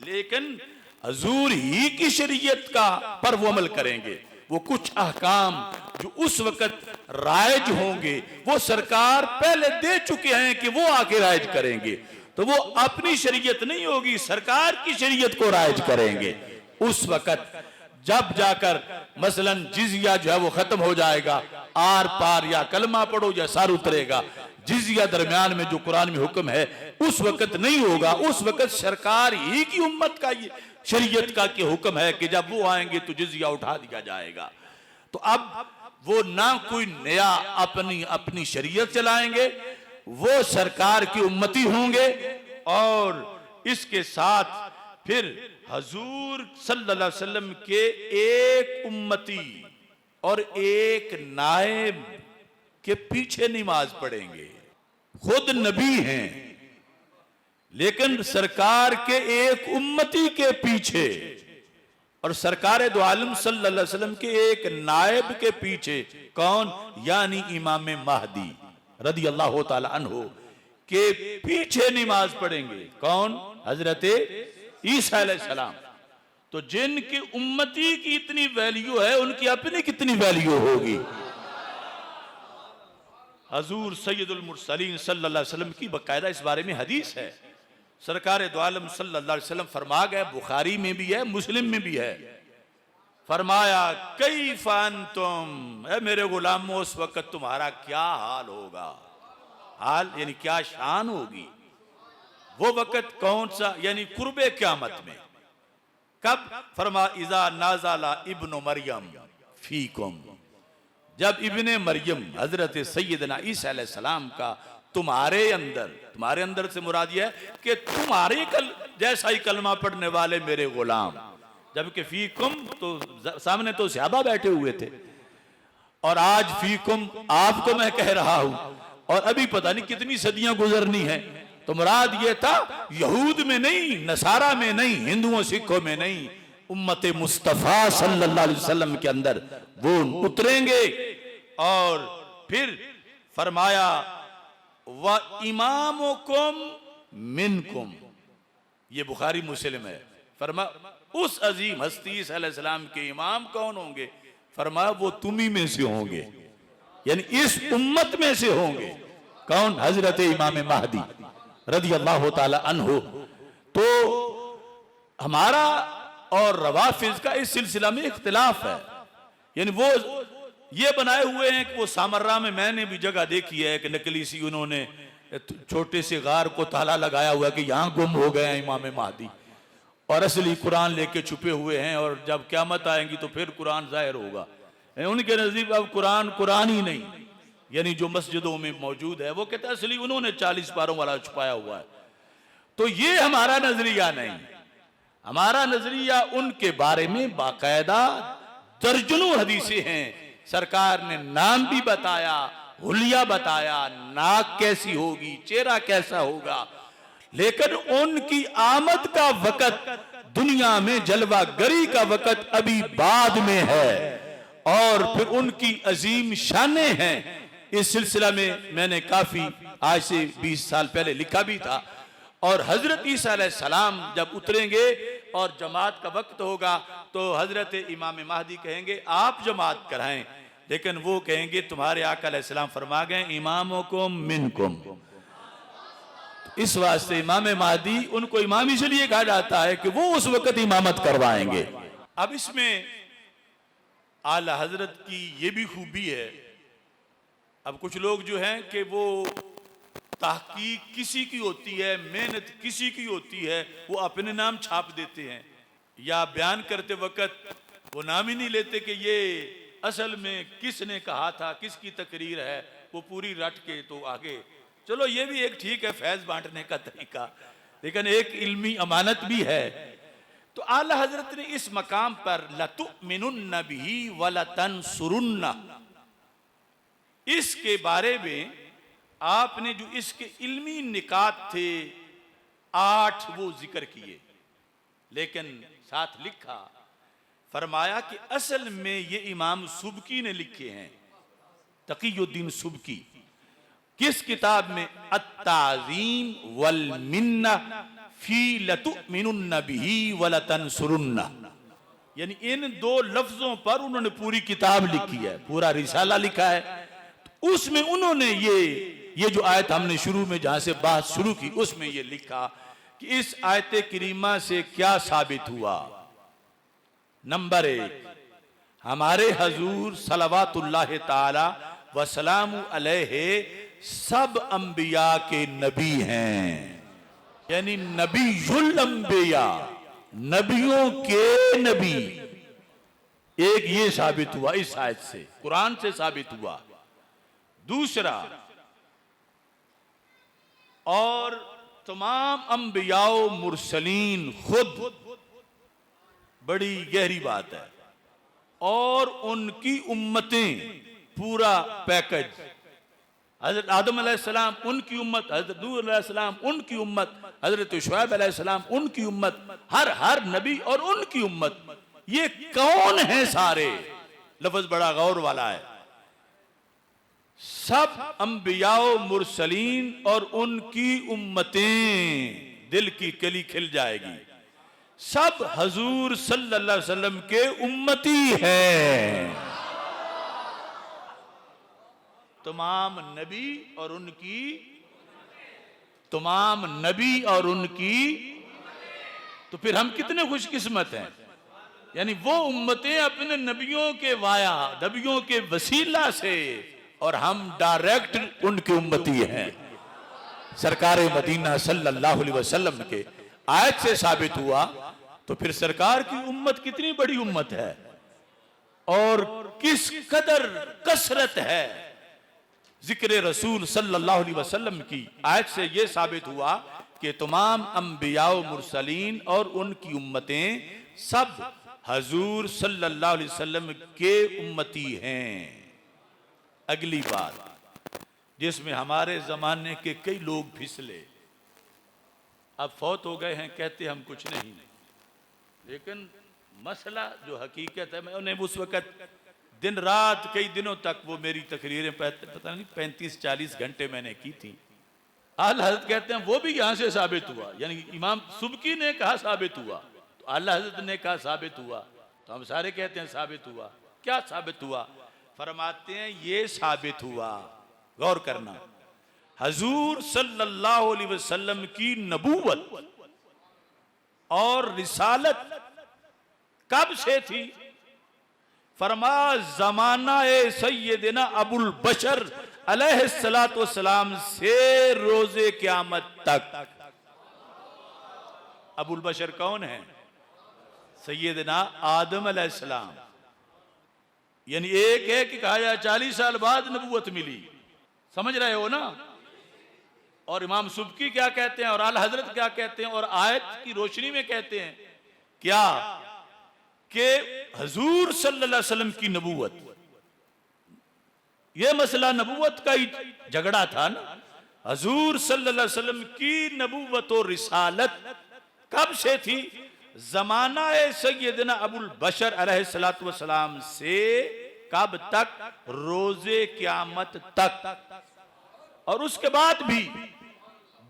लेकिन हजूर ही की शरीयत का पर वो अमल करेंगे। वो कुछ अहकाम जो उस वक्त राइज होंगे वो सरकार पहले दे चुके हैं कि वो आके राइज करेंगे, तो वो अपनी शरीयत नहीं होगी, सरकार की शरीयत को राइज करेंगे। उस वक्त जब जाकर मसलन जिजिया जो है वो खत्म हो जाएगा, आर पार या कलमा पढ़ो या सार उतरेगा, जिजिया दरमियान में जो कुरान में हुक्म है उस वक्त नहीं होगा। उस वक्त सरकार ही की उम्मत का ये शरीयत का के हुक्म है कि जब वो आएंगे तो जिजिया उठा दिया जाएगा। तो अब वो ना कोई नया अपनी अपनी शरीयत चलाएंगे, वो सरकार की उम्मती होंगे और इसके साथ फिर हजूर सल्लल्लाहु अलैहि वसल्लम के एक उम्मती और एक नायब के पीछे नमाज पढ़ेंगे। खुद नबी हैं लेकिन सरकार के एक उम्मती के पीछे और सरकार दो आलम सल्लल्लाहु अलैहि वसल्लम के एक नायब के पीछे, कौन? यानी इमाम महदी रदी अल्लाह ताला अन्हु के पीछे नमाज पढ़ेंगे। कौन? हजरत ईसा अलैहिस्सलाम। तो जिनकी उम्मती की इतनी वैल्यू है, उनकी अपनी कितनी वैल्यू होगी? हजूर सैयदुल मुरसलीन सल्लल्लाहु अलैहि वसल्लम की बाकायदा इस बारे में हदीस है। सरकार दो आलम सल्लल्लाहु अलैहि वसल्लम फरमा गए, बुखारी में भी है, मुस्लिम में भी है, फरमाया कई फान तुम, ए मेरे गुलामों, उस वक्त तुम्हारा क्या हाल होगा? हाल यानी क्या शान होगी? वो वक्त कौन सा? यानी कुर्बे क़यामत में। कब? फरमा इज़ा नाज़ला इब्नु मरियम फीकुम, जब इब्ने मरियम हजरत सैयदना ईसा अलैहिस्सलाम का तुम्हारे अंदर से मुराद यह है कि तुम्हारे जैसा ही कलमा पढ़ने वाले मेरे गुलाम, जबकि फीकुम तो सामने तो सहाबा बैठे हुए थे और आज फीकुम आपको मैं कह रहा हूं, और अभी पता नहीं कितनी सदियां गुजरनी है। तो मुराद ये था यहूद में नहीं, नसारा में नहीं, हिंदुओं सिखों में नहीं, उम्मत मुस्तफा सल्लल्लाहु अलैहि वसल्लम के अंदर वो उतरेंगे। और फिर फरमाया व इमामुकुम मिनकुम, ये बुखारी मुस्लिम है। फरमा उस अजीम हस्ती सल्लल्लाहु के इमाम कौन होंगे? फरमाया वो तुम्ही में से होंगे, यानी इस उम्मत में से होंगे। कौन? हजरत इमाम महदी रदी अल्लाह ताला अन्हु। तो हमारा और रवाफिज का इस सिलसिला में इख्तिलाफ है, यानी वो ये बनाए हुए हैं कि वो सामर्रा में मैंने भी जगह देखी है कि नकली सी उन्होंने छोटे से गार को ताला लगाया हुआ कि यहां गुम हो गए हैं इमाम महदी, और असली कुरान लेके छुपे हुए हैं, और जब क़यामत आएंगी तो फिर कुरान जाहिर होगा। उनके नजदीक अब कुरान ही नहीं, यानी जो मस्जिदों में मौजूद है वो कहते हैं असली उन्होंने 40 पारों वाला छुपाया हुआ है। तो ये हमारा नजरिया नहीं, हमारा नजरिया उनके बारे में बाकायदा दर्जनों हदीसें हैं। सरकार ने नाम भी बताया, हुलिया बताया, नाक कैसी होगी, चेहरा कैसा होगा, लेकिन उनकी आमद का वक़्त, दुनिया में जलवा गरी का वक़्त अभी बाद में है, और फिर उनकी अजीम शानें हैं। इस सिलसिला में मैंने काफी आज से 20 साल पहले लिखा भी था। और हजरत ईसा अलैहिस्सलाम जब उतरेंगे और जमात का वक्त होगा तो हजरत इमाम महदी कहेंगे आप जमात कराएं, लेकिन वो कहेंगे तुम्हारे आका अलैहिस्सलाम फरमा गए इमामुकुम मिनकुम। इस वास्ते इमाम महदी उनको इमाम इसलिए कहा जाता है कि वो उस वक्त इमामत करवाएंगे। अब इसमें आला हजरत की ये भी खूबी है, अब कुछ लोग जो हैं कि वो तहकीक किसी की होती है, मेहनत किसी की होती है, वो अपने नाम छाप देते हैं, या बयान करते वक्त वो नाम ही नहीं लेते कि ये असल में किसने कहा था, किसकी तकरीर है, वो पूरी रट के तो आगे। चलो ये भी एक ठीक है फैज बांटने का तरीका, लेकिन एक इल्मी अमानत भी है। तो आला हजरत ने इस मकाम पर लतुमिनुन्न बिही व लतंसुरुन्ना, इसके बारे में आपने जो इसके इल्मी निकात थे 8 वो जिक्र किए, लेकिन साथ लिखा फरमाया कि असल में ये इमाम सुबकी ने लिखे हैं, तकीयुद्दीन सुबकी। किस किताब में? अत्ताज़ीम वल मिन्ना फी लतुमिनुन्न बिही व लतंसुरुन्ना, यानी इन 2 लफ्जों पर उन्होंने पूरी किताब लिखी है, पूरा रिसाला लिखा है। उसमें उन्होंने ये जो आयत हमने शुरू में जहां से बात शुरू की उसमें ये लिखा कि इस आयत करीमा से क्या साबित हुआ। नंबर 1, हमारे हजूर सलवातुल्लाह ताला व सलामु अलैहि सब अंबिया के नबी हैं, यानी नबीयुल अंबिया, नबियों के नबी। एक ये साबित हुआ इस आयत से, कुरान से साबित हुआ। दूसरा, और तमाम अंबियाओ मुरसलीन खुद बड़ी गहरी बात है। और उनकी उम्मतें, पूरा पैकेज। हजरत आदम अलैहिस्सलाम उनकी उम्मत, हजरत नूह अलैहिस्सलाम उनकी उम्मत, हजरत शुएब अलैहिस्सलाम उनकी उम्मत, हर नबी और उनकी उम्मत। ये कौन है सारे? लफ्ज बड़ा गौर वाला है। सब अंबियाओ मुरसलीन और उनकी उम्मतें। दिल की कली खिल जाएगी। सब हजूर सल्लल्लाहु अलैहि वसल्लम के उम्मती हैं। तमाम नबी और उनकी, तमाम नबी और उनकी। तो फिर हम कितने खुशकिस्मत हैं। यानी वो उम्मतें अपने नबियों के वाया, नबियों के वसीला से, और हम डायरेक्ट उनकी उम्मती हैं। सरकार मदीना सल्लल्लाहु अलैहि वसल्लम के आयत से साबित हुआ। तो फिर सरकार की उम्मत कितनी बड़ी उम्मत है और किस कदर कसरत है। जिक्र रसूल सल्लल्लाहु अलैहि वसल्लम की आयत से यह साबित हुआ कि तमाम अंबियाओ मुरसलीन और उनकी उम्मतें सब हजूर सल्लल्लाहु अलैहि वसल्लम के उम्मती हैं। अगली बात, जिसमें हमारे जमाने के कई लोग फिसले, अब फौत हो गए हैं, कहते हम कुछ नहीं, लेकिन मसला जो हकीकत है, मैं उन्हें उस वक़्त दिन रात कई दिनों तक वो मेरी तकरीरें पता नहीं 35-40 घंटे मैंने की थी। आला हज़रत कहते हैं वो भी यहाँ से साबित हुआ। यानी इमाम सुबकी ने कहा साबित हुआ, तो आला हज़रत ने कहा साबित हुआ, तो हम सारे कहते हैं साबित हुआ। क्या साबित हुआ? फरमाते हैं ये साबित हुआ, गौर करना, हजूर सल्लल्लाहु अलैहि वसल्लम की नबूवत और रिसालत कब से थी? फरमा जमाना ए सैयदना अबुल बशर अलैहिस्सलातु वस्सलाम से रोजे क़यामत तक। अबुल बशर कौन है? सैयदना आदम अलैहिस्सलाम। यानी एक है कि कहा जाए 40 साल बाद नबूवत मिली, समझ रहे हो ना। और इमाम सुबकी क्या कहते हैं और आला हजरत क्या कहते हैं, और आयत की रोशनी में कहते हैं क्या कि हजूर सल्लल्लाहु अलैहि वसल्लम की नबूवत, यह मसला नबूवत का ही झगड़ा था ना। हजूर सल्लल्लाहु अलैहि वसल्लम की नबूवत और रिसालत कब से थी? जमाना सैयदना अबुल बशर अलैहिस्सलातु वस्सलाम से कब तक? रोजे क़यामत तक। और उसके बाद भी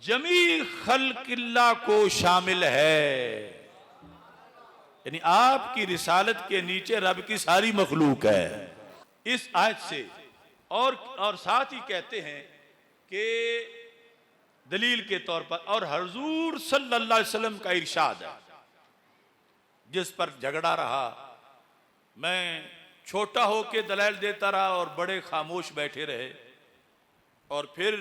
जमी खल्किल्लाह को शामिल है। यानी आपकी रिसालत के नीचे रब की सारी मखलूक है। इस आयत से और साथ ही कहते हैं कि दलील के तौर पर, और हजूर सल्लल्लाहु अलैहि वसल्लम का इरशाद है जिस पर झगड़ा रहा। मैं छोटा होके दलाइल देता रहा और बड़े खामोश बैठे रहे, और फिर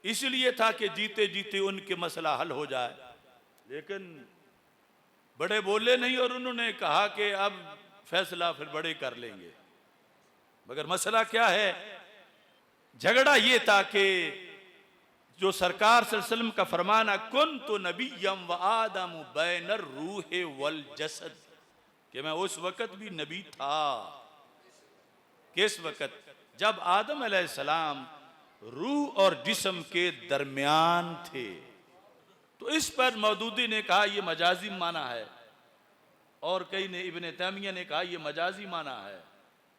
इसलिए था कि जीते जीते उनके मसला हल हो जाए, लेकिन बड़े बोले नहीं और उन्होंने कहा कि अब फैसला फिर बड़े कर लेंगे। मगर मसला क्या है? झगड़ा ये था कि जो सरकार सल्लल्लाहु अलैहि वसल्लम का फरमाना कुन तो नबिय्यम व आदम बैनर रूहे वल जसद, कि मैं उस वक़्त भी नबी था। किस वक़्त? जब आदम अलैहिस्सलाम रूह और जिस्म के दरमियान थे। तो इस पर मौदूदी ने कहा यह मजाजी माना है, और कई ने, इब्ने तैमिया ने कहा यह मजाजी माना है,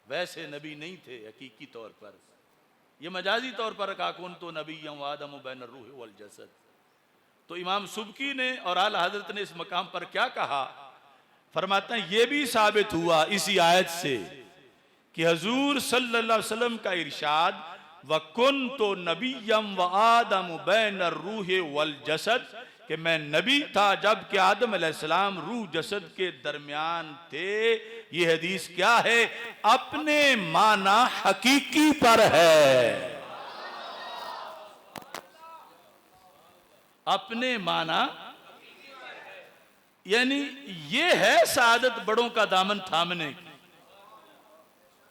वैसे नबी नहीं थे हकीकी तौर पर। यह मजाजी तौर पर कहा कुन तो नबिय्यम व आदम बैनर रूह वल जसद। तो इमाम सुबकी ने और आला हजरत ने इस मकाम पर क्या कहा? फरमाते हैं यह भी साबित हुआ इसी आयत से कि हजूर सल्लल्लाहु अलैहि वसल्लम का इरशाद व कुन तो नबिय्यम व आदम बैनर रूह वल जसद, कि मैं नबी था जबकि आदम अलैहिस्सलाम रूह जसद के दरमियान थे। ये हदीस क्या है? अपने माना हकीकी पर है। अपने माना यानी ये है सादत बड़ों का दामन थामने की।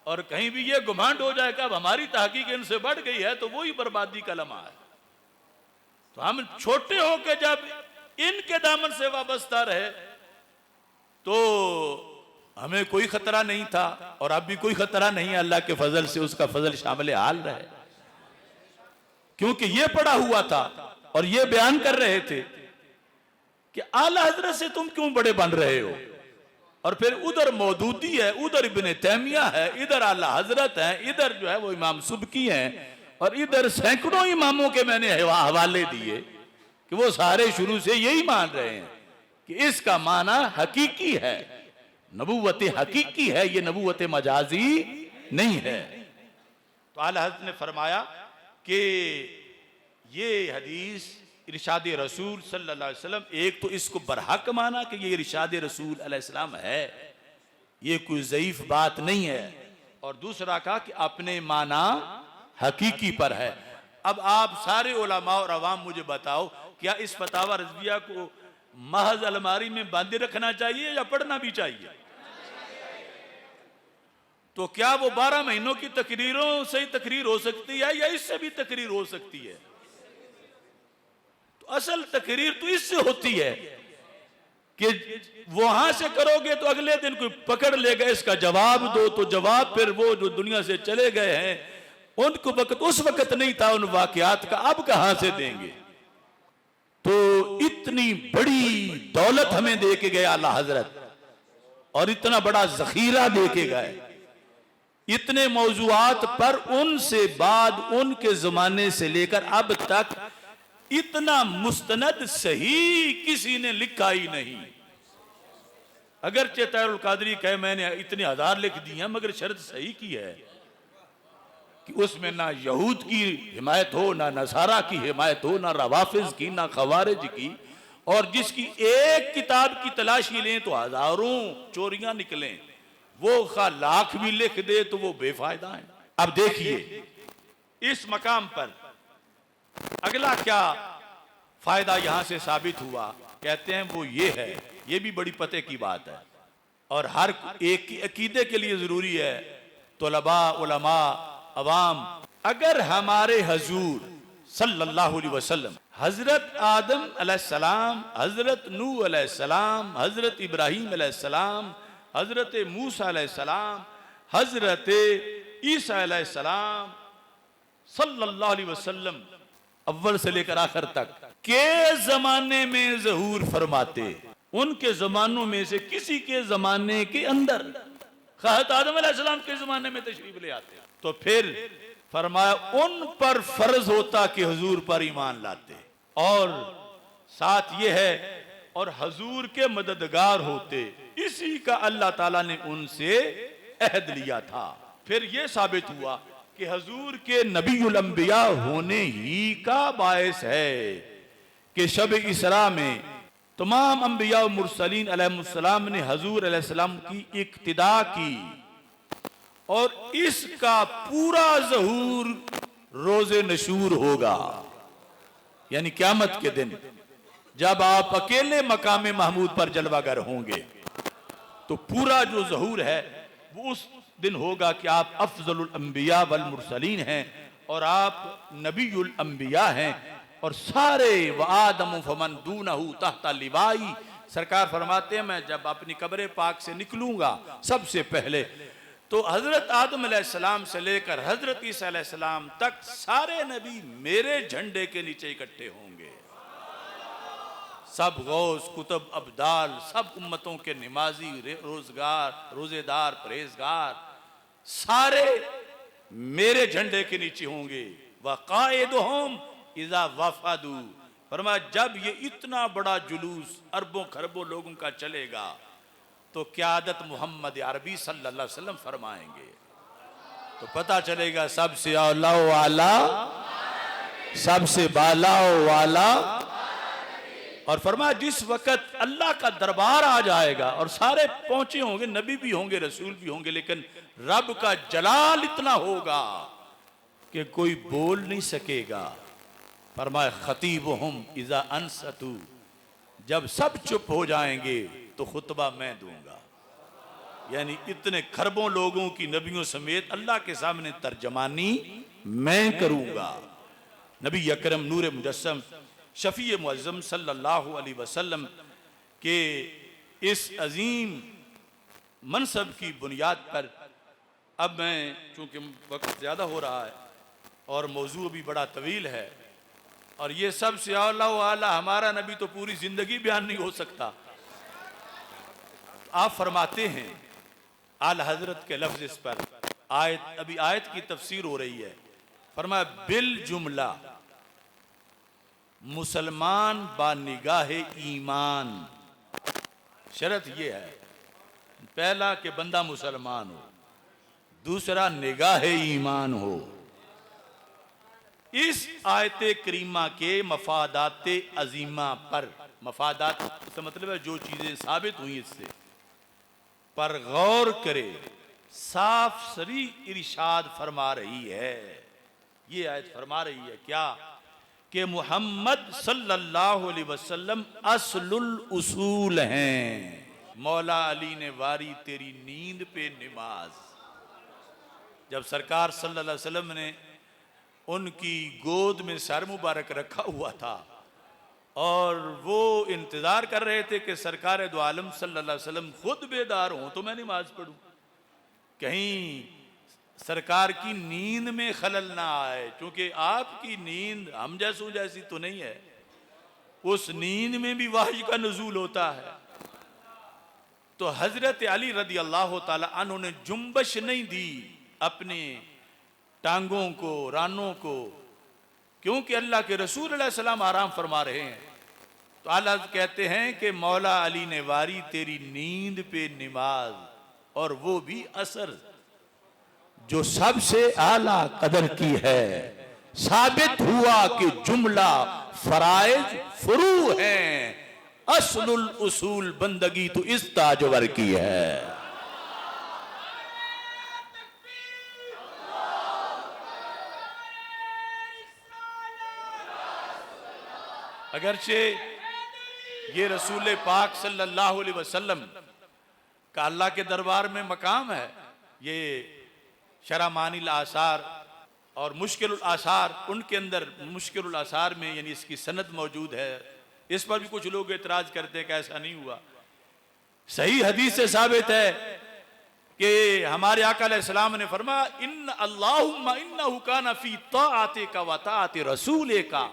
और कहीं भी ये गुमांड हो जाए कि अब हमारी तहकीक इनसे बढ़ गई है, तो वही बर्बादी का लम्हा है। तो हम छोटे होकर जब इनके दामन से वाबस्ता रहे, तो हमें कोई खतरा नहीं था और अब भी कोई खतरा नहीं है, अल्लाह के फजल से उसका फजल शामिल हाल रहे, क्योंकि ये पड़ा हुआ था और ये बयान कर रहे थे कि आला हजरत से तुम क्यों बड़े बन रहे हो, और फिर उधर मौदूदी है, उधर इब्ने तैमिया है, इधर आला हजरत है, इधर जो है वो इमाम सुबकी हैं, और इधर सैकड़ों इमामों के मैंने हवाले दिए कि वो सारे शुरू से यही मान रहे हैं कि इसका माना हकीकी है, नबूवत हकीकी है, ये नबूवत मजाजी नहीं है। तो आला हज़रत ने फरमाया कि ये हदीस इरशाद रसूल सल्लल्लाहु अलैहि वसल्लम, एक तो इसको बरहक माना कि ये इरशाद रसूल अलैहिस्सलाम है, ये कोई ज़ईफ बात नहीं है, और दूसरा कहा कि अपने माना हकीकी पर है। अब आप सारे उलमा और अवाम मुझे बताओ, क्या इस फतावा रज़विया को महज अलमारी में बांधे रखना चाहिए या पढ़ना भी चाहिए? तो क्या वो 12 महीनों की तकरीरों से ही तकरीर हो सकती है या इससे भी तकरीर हो सकती है? तो असल तकरीर तो इससे होती है कि वहां से करोगे तो अगले दिन कोई पकड़ लेगा, इसका जवाब दो, तो जवाब फिर वो जो दुनिया से चले गए हैं उनको वक्त उस वक्त नहीं था उन वाकयात का, अब कहां से देंगे? तो इतनी बड़ी दौलत हमें दे के गए आला हजरत, और इतना बड़ा जखीरा दे के गए, इतने मौजूआत पर उनसे बाद उनके जमाने से लेकर अब तक इतना मुस्तनद सही किसी ने लिखा ही नहीं। अगरचे तैरुल कादरी कहे मैंने इतने हजार लिख दिए हैं, मगर शर्त सही की है कि उसमें ना यहूद की हिमायत हो, ना नसारा की हिमायत हो, ना रवाफिज की, ना खवारिज की, और जिसकी एक किताब की तलाशी लें तो हजारों चोरियां निकलें, वो खा लाख भी लिख दे तो वो बेफायदा है। अब देखिए इस मकाम पर अगला क्या फायदा यहां से साबित हुआ, कहते हैं वो ये है, ये भी बड़ी पते की बात है और हर एक की अकीदे के लिए जरूरी है, तलबा उलमा अवाम, अगर हमारे हजूर सल्लल्लाहु अलैहि वसल्लम हजरत आदम अलैहिस्सलाम, हजरत नूह अलैहिस्सलाम, हजरत इब्राहीम अलैहिस्सलाम, हजरत मूसा अलैहिस्सलाम, हजरत ईसा अलैहिस्सलाम सल्लल्लाहु अलैहि वसल्लम अव्वल से लेकर आखिर तक के जमाने में ज़हूर फरमाते, उनके जमानों में से किसी के जमाने के अंदर हज़रत आदम अलैहिस्सलाम के जमाने में तशरीफ ले आते, तो फिर फरमाया उन पर फर्ज होता कि हुजूर पर ईमान लाते, और साथ ये है और हुजूर के मददगार होते, इसी का अल्लाह ताला ने उनसे अहद लिया था। फिर यह साबित हुआ कि हुजूर के नबीउल अंबिया होने ही का बायस है कि शब इसरा में तमाम अंबिया और मुरसलीन अलैहिस्सलाम ने हुजूर अलैहिस्सलाम की इक्तिदा की, और इसका पूरा ज़हूर रोज़े नशूर होगा, यानी क़यामत के दिन जब आप अकेले मकाम महमूद पर जलवागर होंगे, तो पूरा जो ज़हूर है वो उस दिन होगा कि आप अफजलुल अंबिया वल मुरसलीन हैं और आप नबीयुल अंबिया हैं, और सारे व आदम फमन दूनहु तहता लिवाई, सरकार फरमाते हैं मैं जब अपनी कब्र पाक से निकलूंगा सबसे पहले तो हजरत आदम अलैहिस्सलाम से लेकर हजरत ईसा अलैहिस्सलाम तक सारे नबी मेरे झंडे के नीचे इकट्ठे होंगे, सब गौस कुतुब अब्दाल, सब उम्मतों के नमाजी रोजेदार परहेजगार सारे मेरे झंडे के नीचे होंगे। वक़ाइदुहुम इज़ा वफ़दू, फरमाया जब ये इतना बड़ा जुलूस अरबों खरबों लोगों का चलेगा तो क़यादत मोहम्मद अरबी सल्लल्लाहु अलैहि वसल्लम फरमाएंगे, तो पता चलेगा सबसे औला वाला, सबसे बाला वाला। और फरमाया जिस वक़्त अल्लाह का दरबार आ जाएगा और सारे पहुंचे होंगे, नबी भी होंगे रसूल भी होंगे, लेकिन रब का जलाल इतना होगा कि कोई बोल नहीं सकेगा। फरमाया खतीबुहुम इज़ा अनसतू, जब सब चुप हो जाएंगे तो खुतबा मैं दूंगा, यानी इतने खरबों लोगों की नबियों समेत अल्लाह के सामने तर्जमानी मैं करूंगा। नबी अकरम नूर मुजस्सम शफी मुअज़्ज़म सल्लल्लाहु अलैहि वसल्लम के इस अजीम मनसब की बुनियाद पर अब मैं, चूंकि वक्त ज़्यादा हो रहा है और मौजू भी बड़ा तवील है, और ये सब से आला हमारा नबी तो पूरी ज़िंदगी बयान नहीं हो सकता। आप फरमाते हैं आला हजरत के लफ्ज़ इस पर, आयत, अभी आयत की तफसीर हो रही है, फरमाया बिल जुमला मुसलमान बा निगाह ईमान। शर्त यह है, पहला कि बंदा मुसलमान हो, दूसरा निगाह ईमान हो। इस आयत करीमा के मफादात अजीमा पर, मफादात इसका मतलब है जो चीजें साबित हुई इससे पर गौर करे, साफ सरी इरशाद फरमा रही है। ये आयत फरमा रही है क्या कि मोहम्मद सल्लल्लाहु अलैहि वसल्लम असलुल उसूल हैं। मौला अली ने वारी तेरी नींद पे नमाज। जब सरकार सल्लल्लाहु अलैहि वसल्लम ने उनकी गोद में सर मुबारक रखा हुआ था और वो इंतजार कर रहे थे कि सरकार दो आलम सल्लल्लाहु अलैहि वसल्लम खुद बेदार हों तो मैं नमाज पढ़ूं, कहीं सरकार की नींद में खलल ना आए, क्योंकि आपकी नींद हम जैसों जैसी तो नहीं है, उस नींद में भी वाही का नुज़ूल होता है। तो हजरत अली रदी अल्लाह ताला अन्हु ने जुम्बश नहीं दी अपने टांगों को, रानों को, क्योंकि अल्लाह के रसूल अलैहि सलाम आराम फरमा रहे हैं। तो आला कहते हैं कि मौला अली ने वारी तेरी नींद पे नमाज, और वो भी असर, जो सबसे आला कदर की है। साबित हुआ कि जुमला फराइज फुरू हैं, असलुल उसूल बंदगी तो इस ताजवर की है। अगरचे ये रसूल पाक सल्लल्लाहु अलैहि वसल्लम का अल्लाह के दरबार में मकाम है, ये शरामानिल आसार और मुश्किल आसार, उनके अंदर मुश्किल आसार में यानी इसकी सनद मौजूद है। इस पर भी कुछ लोग एतराज करते हैं कि ऐसा नहीं हुआ। सही हदीस से साबित है कि हमारे आका अलैहिस्सलाम ने फरमाया इन अल्लाहुम्मा इन्नहु काना फी ताअतिका व ताअति रसूलिका,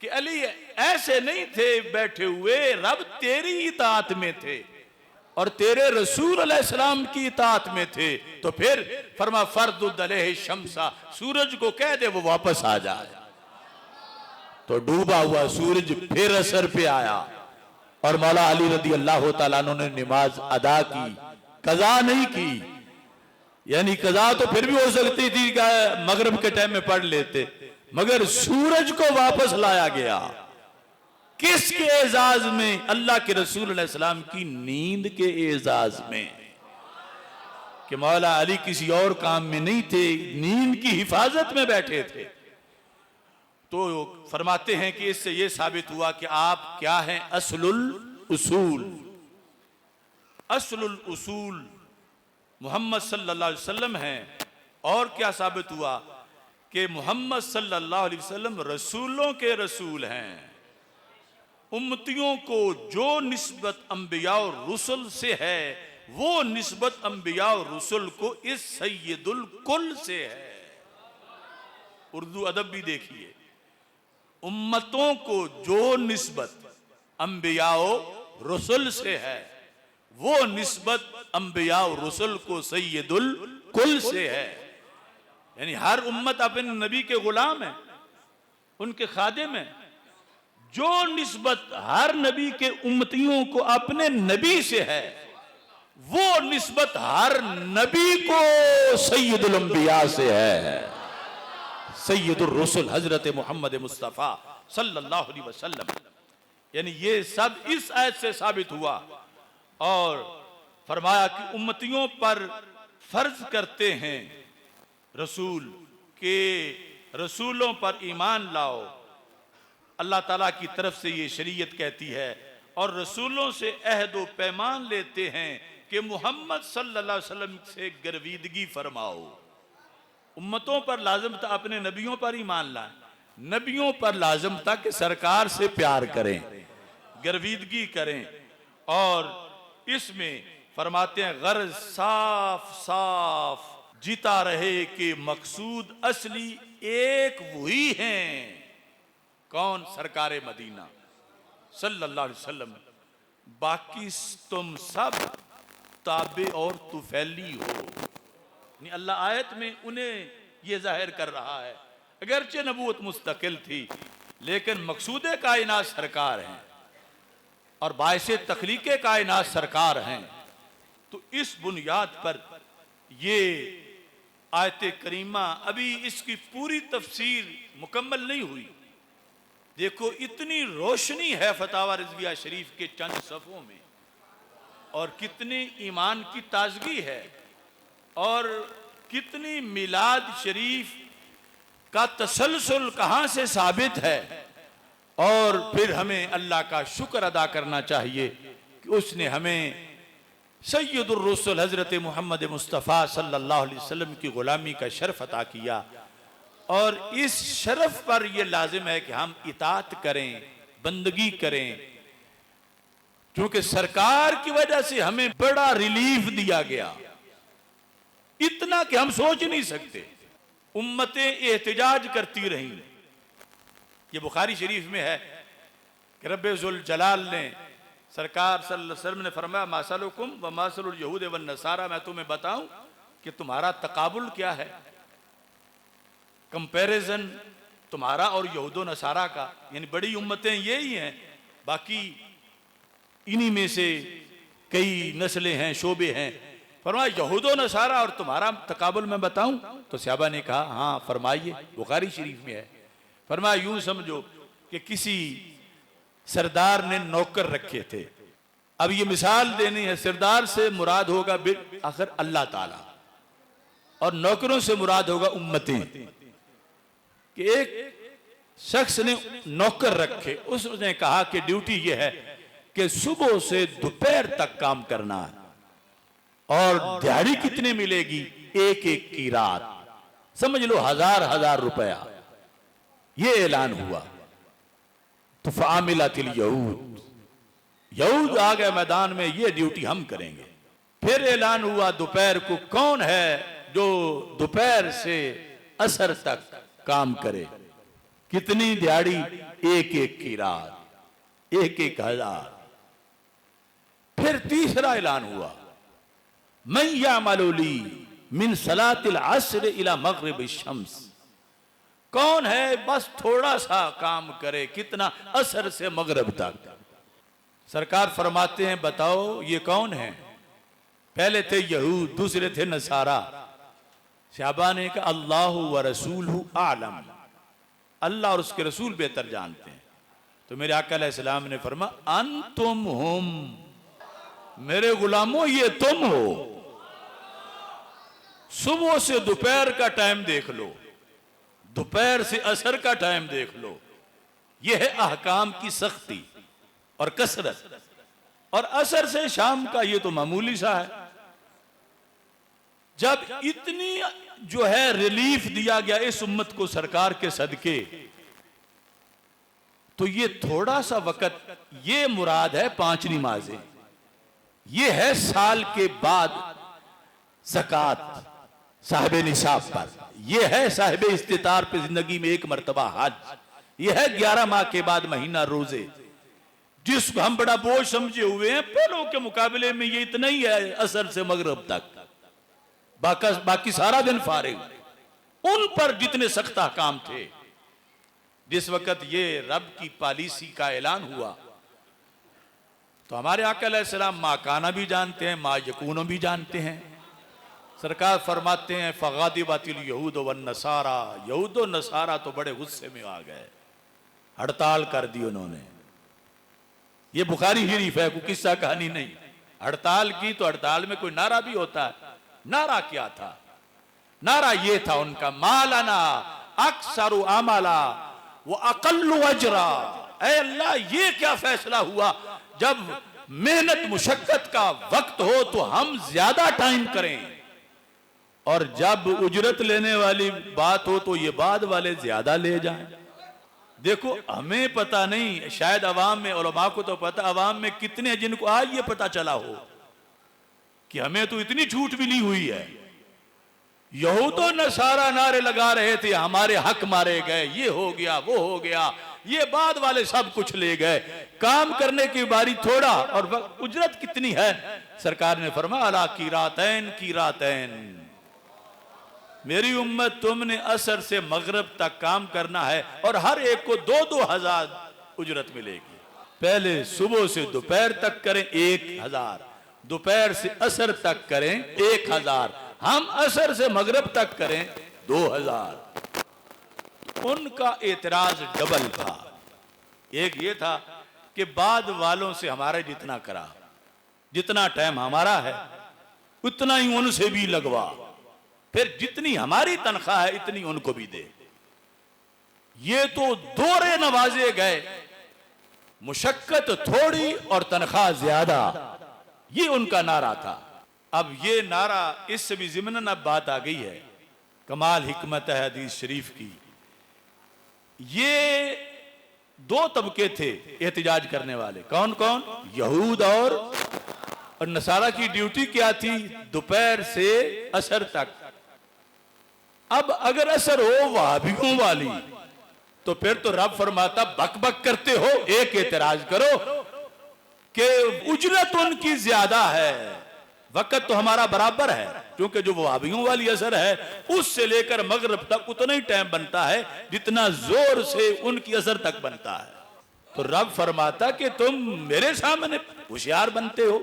कि अली ऐसे नहीं थे बैठे हुए, रब तेरी इताअत में थे और तेरे रसूल अलैहिस्सलाम की इताअत में थे। तो फिर फरमा फर्दुद अलैहि शम्सा, सूरज को कह दे वो वापस आ जाए। तो डूबा हुआ सूरज फिर असर पे आया और मौला अली रदी अल्लाह तआला अन्हु ने नमाज अदा की, कजा नहीं की। यानी कजा तो फिर भी हो सकती थी, मगरिब के टाइम में पढ़ लेते, मगर सूरज को वापस लाया गया। किसके एजाज में? अल्लाह के रसूल अलैहि सलाम की नींद के एजाज में, कि मौला अली किसी और काम में नहीं थे, नींद की हिफाजत में बैठे थे। तो फरमाते हैं कि इससे यह साबित हुआ कि आप क्या हैं? असलुल उसूल। असलुल उसूल मोहम्मद सल्लल्लाहु अलैहि वसल्लम हैं। और क्या साबित हुआ कि मोहम्मद सल्लल्लाहु अलैहि वसल्लम रसूलों के रसूल हैं। उम्मतियों को जो निस्बत अंबिया और रुsul से है, वो निस्बत अंबिया और रुsul को इस सैयदुल कुल से है। उर्दू अदब भी देखिए, उम्मतों को जो निस्बत अंबिया और रुsul से है, वो निस्बत अंबिया और रुsul को सैयदुल कुल से है। यानी हर उम्मत अपने नबी के गुलाम है, उनके खादिम है। जो निस्बत हर नबी के उम्मतियों को अपने नबी से है, वो निस्बत हर नबी को सैयदुल अंबिया से है, सैयदुर रुsul हजरत मोहम्मद मुस्तफ़ा सल्लल्लाहु अलैहि वसल्लम। यानी ये सब इस आयत से साबित हुआ। और फरमाया कि उम्मतियों पर फर्ज करते हैं रसूल के, रसूलों पर ईमान लाओ। अल्लाह ताला की तरफ से ये शरीयत कहती है, और रसूलों से अहद व पैमान लेते हैं कि मोहम्मद सल्लल्लाहु अलैहि वसल्लम से गर्विदगी फरमाओ। उम्मतों पर लाजम था अपने नबियों पर ईमान लाएं, नबियों पर लाजम था कि सरकार से प्यार करें, गर्विदगी करें। और इसमें फरमाते हैं गर्ज साफ साफ जीता रहे कि मकसूद असली एक वही हैं। कौन? सरकारे मदीना सल्लल्लाहु अलैहि वसल्लम। बाकी तुम सब ताबे और तुफैली हो। अल्लाह आयत में उन्हें यह जाहिर कर रहा है, अगरचे नबूवत मुस्तकिल थी लेकिन मकसूद कायनात सरकार हैं और बायसे तख्लीक कायनात सरकार हैं। तो इस बुनियाद पर ये आयत करीमा, अभी इसकी पूरी तफसीर मुकम्मल नहीं हुई। देखो इतनी रोशनी है फतावा रिजविया शरीफ के चंद सफ़ों में, और कितनी ईमान की ताजगी है, और कितनी मिलाद शरीफ का तसलसल कहाँ से साबित है। और फिर हमें अल्लाह का शुक्र अदा करना चाहिए कि उसने हमें सैयदुर रसूल हज़रत मोहम्मद मुस्तफ़ा सल्लल्लाहु अलैहि वसल्लम की ग़ुलामी का शर्फ अता किया। और इस शर्फ पर यह लाजिम है कि हम इताअत करें, बंदगी करें, क्योंकि सरकार की वजह से हमें बड़ा रिलीफ दिया गया, इतना कि हम सोच नहीं सकते। उम्मतें एहतिजाज करती रहीं। ये बुखारी शरीफ में है कि रब्बे ज़ुल जलाल ने, सरकार सल्लल्लाहु अलैहि वसल्लम ने फरमाया मासलुकुम व मासलुल यहूद व नसारा, मैं तुम्हें बताऊं कि तुम्हारा तकाबुल क्या है, कंपैरिजन तुम्हारा और यहूद नसारा का। यानी बड़ी उम्मतें यही हैं, बाकी इन्हीं में से कई नस्लें हैं, शोबे हैं। फरमाया यहूद नसारा और तुम्हारा तकाबुल मैं बताऊं? तो सहाबा ने कहा हाँ फरमाइए, बुखारी शरीफ में है। फरमाया यूं समझो कि किसी सरदार ने नौकर रखे थे। अब ये मिसाल देनी है, सरदार से मुराद होगा आखिर अल्लाह ताला, और नौकरों से मुराद होगा उम्मतें। कि एक शख्स ने नौकर रखे, उसने कहा कि ड्यूटी यह है कि सुबह से दोपहर तक काम करना है, और दिहाड़ी कितने मिलेगी? एक एक की रात, समझ लो 1000 रुपया। ये ऐलान हुआ तो फामिलातिल यहूद, यहूद आ गए मैदान में, ये ड्यूटी हम करेंगे। फिर ऐलान हुआ दोपहर को, कौन है जो दोपहर से असर तक काम करे? कितनी दिहाड़ी? एक एक की रात, 1000। फिर तीसरा ऐलान हुआ, मैं यामलुली मिन सलातिल अस्र इला मगरिब शम्स, कौन है बस थोड़ा सा काम करे, कितना? असर से मगरिब तक। सरकार फरमाते हैं बताओ ये कौन है? पहले थे यहूद, दूसरे थे नसारा। सहाबा ने कहा अल्लाह व रसूलहु आलम, अल्लाह और उसके रसूल बेहतर जानते हैं। तो मेरे आका अलैहिस्सलाम ने फरमा अंतुम हुम, मेरे गुलामों ये तुम हो। सुबह से दोपहर का टाइम देख लो, दोपहर से असर का टाइम देख लो। यह है अहकाम की सख्ती और कसरत, और असर से शाम का ये तो मामूली सा है। जब इतनी जो है रिलीफ दिया गया इस उम्मत को सरकार के सदके, तो ये थोड़ा सा वक्त, ये मुराद है 5 नमाजें, ये है साल के बाद ज़कात साहिब निसाब पर, यह है साहिब इस्तितार पे जिंदगी में 1 मरतबा हज, यह है 11 माह के बाद महीना रोजे, जिसको हम बड़ा बोझ समझे हुए हैं। पहलों के मुकाबले में ये इतना ही है, असर से मगरिब तक, बाकी सारा दिन फारिग। उन पर जितने सख्त काम थे, जिस वक्त ये रब की पॉलिसी का ऐलान हुआ, तो हमारे आका अलैहिस्सलाम मा काना भी जानते हैं, मा यकूनो भी जानते हैं। सरकार फरमाते हैं फ़गादिबातिल यहूद वन नसारा, यहूद व नसारा तो बड़े गुस्से में आ गए, हड़ताल कर दी उन्होंने। ये बुखारी शरीफ है, कोई किस्सा कहानी नहीं। हड़ताल की तो हड़ताल में कोई नारा भी होता है। नारा क्या था? नारा ये था उनका, मालाना अक्सरु अमला व अकल्लु अजरा। ऐ अल्लाह, ये क्या फैसला हुआ, जब मेहनत मुशक्कत का वक्त हो तो हम ज्यादा टाइम करें, और जब उजरत लेने वाली बात हो तो ये बाद वाले ज्यादा ले जाएं। देखो हमें पता नहीं, शायद अवाम में, उलमा को तो पता, अवाम में कितने जिनको आज ये पता चला हो कि हमें तो इतनी छूट मिली हुई है। यहूद और नसारा नारे लगा रहे थे हमारे हक मारे गए, ये हो गया वो हो गया, ये बाद वाले सब कुछ ले गए, काम करने की बारी थोड़ा और उजरत कितनी है। सरकार ने फरमाया अला कीरातैन, मेरी उम्मत तुमने असर से मगरिब तक काम करना है और हर एक को 2-2 हजार उजरत मिलेगी। पहले सुबह से दोपहर तक करें 1000, दोपहर से असर तक करें 1000, हम असर से मगरिब तक करें 2000। उनका एतराज डबल था। एक ये था कि बाद वालों से हमारे जितना करा, जितना टाइम हमारा है उतना ही उनसे भी लगवा, फिर जितनी हमारी तनख्वाह है इतनी उनको भी दे। ये तो दोहरे नवाजे गए, मुशक्कत थोड़ी और तनख्वाह ज्यादा, ये उनका नारा था। अब ये नारा, इससे भी ज़िमनन अब बात आ गई है, कमाल हिकमत है हदीस शरीफ की। ये 2 तबके थे एहतिजाज करने वाले, कौन कौन? यहूद और नसारा की ड्यूटी क्या थी? दोपहर से असर तक। अब अगर असर हो वहाबियों वाली तो फिर तो रब फरमाता बक बक करते हो, एक एतराज करो कि उजरत उनकी ज्यादा है, वक़्त तो हमारा बराबर है, क्योंकि जो वहाबियों वाली असर है उससे लेकर मगरिब तक उतना ही टाइम बनता है जितना जोर से उनकी असर तक बनता है। तो रब फरमाता कि तुम मेरे सामने होशियार बनते हो।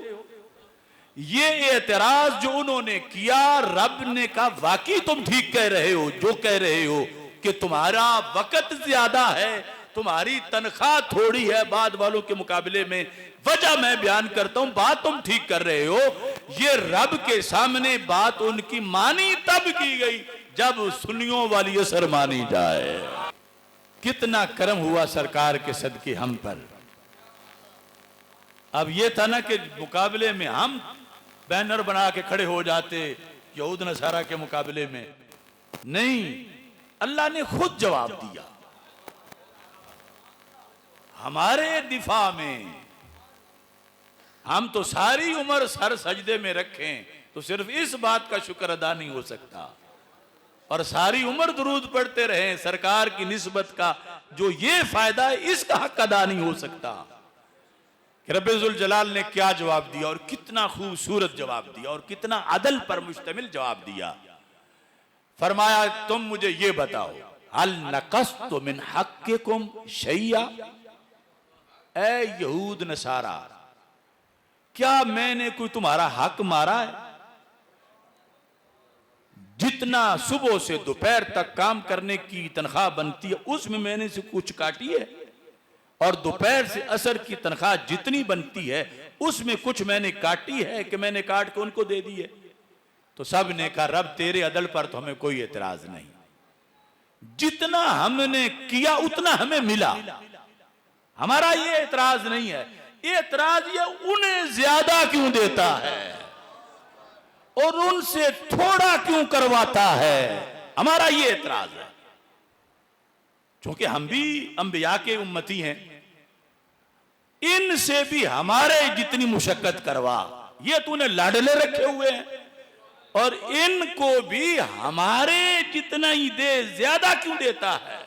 ये एतराज जो उन्होंने किया, रब ने कहा वाकई तुम ठीक कह रहे हो जो कह रहे हो कि तुम्हारा वक़्त ज्यादा है, तुम्हारी तनख्वाह थोड़ी है बाद वालों के मुकाबले में। वजह मैं बयान करता हूं, बात तुम ठीक कर रहे हो। ये रब के सामने बात उनकी मानी तब की गई जब सुन्नियों वाली असर मानी जाए। कितना करम हुआ सरकार के सदके हम पर। अब ये था ना कि मुकाबले में हम बैनर बना के खड़े हो जाते यहूद नसारा के मुकाबले में, नहीं, अल्लाह ने खुद जवाब दिया हमारे दिफा में। हम तो सारी उम्र सर सजदे में रखें तो सिर्फ इस बात का शुक्र अदा नहीं हो सकता, और सारी उम्र दुरूद पढ़ते रहें सरकार की निस्बत का जो ये फायदा है इसका हक अदा नहीं हो सकता। रब्बुल जलाल ने क्या जवाब दिया, और कितना खूबसूरत जवाब दिया, और कितना अदल पर मुश्तमिल जवाब दिया। फरमाया तुम मुझे ये बताओ, हल नक़स्तु मिन हक़्क़िकुम शैया, ए यहूद नसारा, क्या मैंने कोई तुम्हारा हक मारा है? जितना सुबह से दोपहर तक काम करने की तनख्वाह बनती है उसमें मैंने से कुछ काटी है, और दोपहर से असर की तनख्वाह जितनी बनती है उसमें कुछ मैंने काटी है कि मैंने काट के उनको दे दी है? तो सब ने कहा रब तेरे अदल पर तो हमें कोई एतराज नहीं, जितना हमने किया उतना हमें मिला, हमारा ये एतराज नहीं है। एतराज ये उन्हें ज्यादा क्यों देता है और उनसे थोड़ा क्यों करवाता है, हमारा ये एतराज है। क्योंकि हम भी अंबिया के उम्मती हैं, इनसे भी हमारे जितनी मुशक्कत करवा, ये तूने लाडले रखे हुए हैं, और इनको भी हमारे जितना ही दे, ज्यादा क्यों देता है?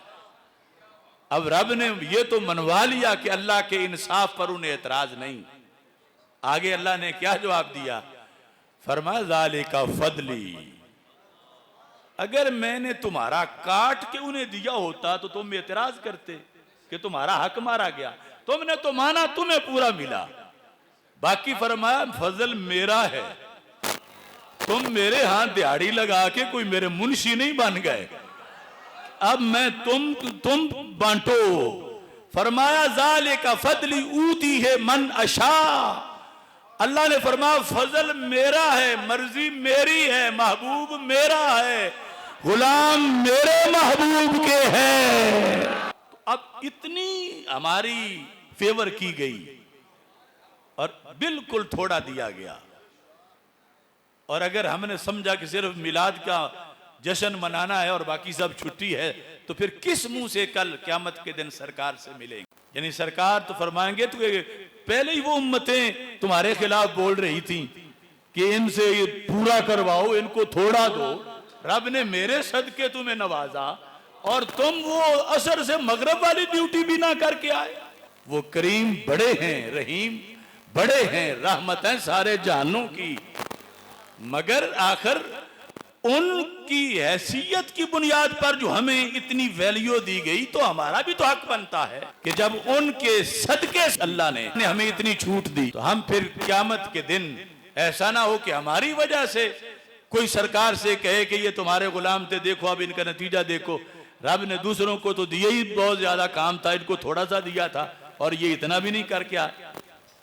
अब रब ने ये तो मनवा लिया कि अल्लाह के इंसाफ पर उन्हें एतराज नहीं। आगे अल्लाह ने क्या जवाब दिया? फरमा ज़ालिका फदली, अगर मैंने तुम्हारा काट के उन्हें दिया होता तो तुम एतराज करते कि तुम्हारा हक मारा गया। तुमने तो माना तुम्हें पूरा मिला, बाकी फरमाया फजल मेरा है, तुम मेरे हाथ दिहाड़ी लगा के कोई मेरे मुंशी नहीं बन गए, अब मैं तुम बांटो। फरमाया ज़ालिका फदली ऊती है मन अशा, अल्लाह ने फरमाया फजल मेरा है, मर्जी मेरी है, महबूब मेरा है, गुलाम मेरे महबूब के हैं। तो अब इतनी हमारी फेवर की गई और बिल्कुल थोड़ा दिया गया। और अगर हमने समझा कि सिर्फ मिलाद का जश्न मनाना है और बाकी सब छुट्टी है, तो फिर किस मुंह से कल क़यामत के दिन सरकार से मिलेंगे? यानी सरकार तो फरमाएंगे तो पहले ही वो उम्मतें तुम्हारे खिलाफ बोल रही थी कि इनसे ये पूरा करवाओ, इनको थोड़ा दो। रब ने मेरे सदके तुम्हें नवाजा और तुम वो असर से मगरब वाली ड्यूटी भी ना करके आए। वो करीम बड़े हैं, रहीम बड़े हैं, रहमत है सारे जहानों की। मगर आखिर उनकी हैसियत की बुनियाद पर जो हमें इतनी वैल्यू दी गई, तो हमारा भी तो हक बनता है कि जब उनके सदके अल्लाह ने हमें इतनी छूट दी, तो हम फिर क़यामत के दिन ऐसा ना हो कि हमारी वजह से कोई सरकार से कहे कि ये तुम्हारे गुलाम थे, देखो अब इनका नतीजा देखो। रब ने दूसरों को तो दिया ही बहुत ज्यादा काम था, इनको थोड़ा सा दिया था और ये इतना भी नहीं करके आए।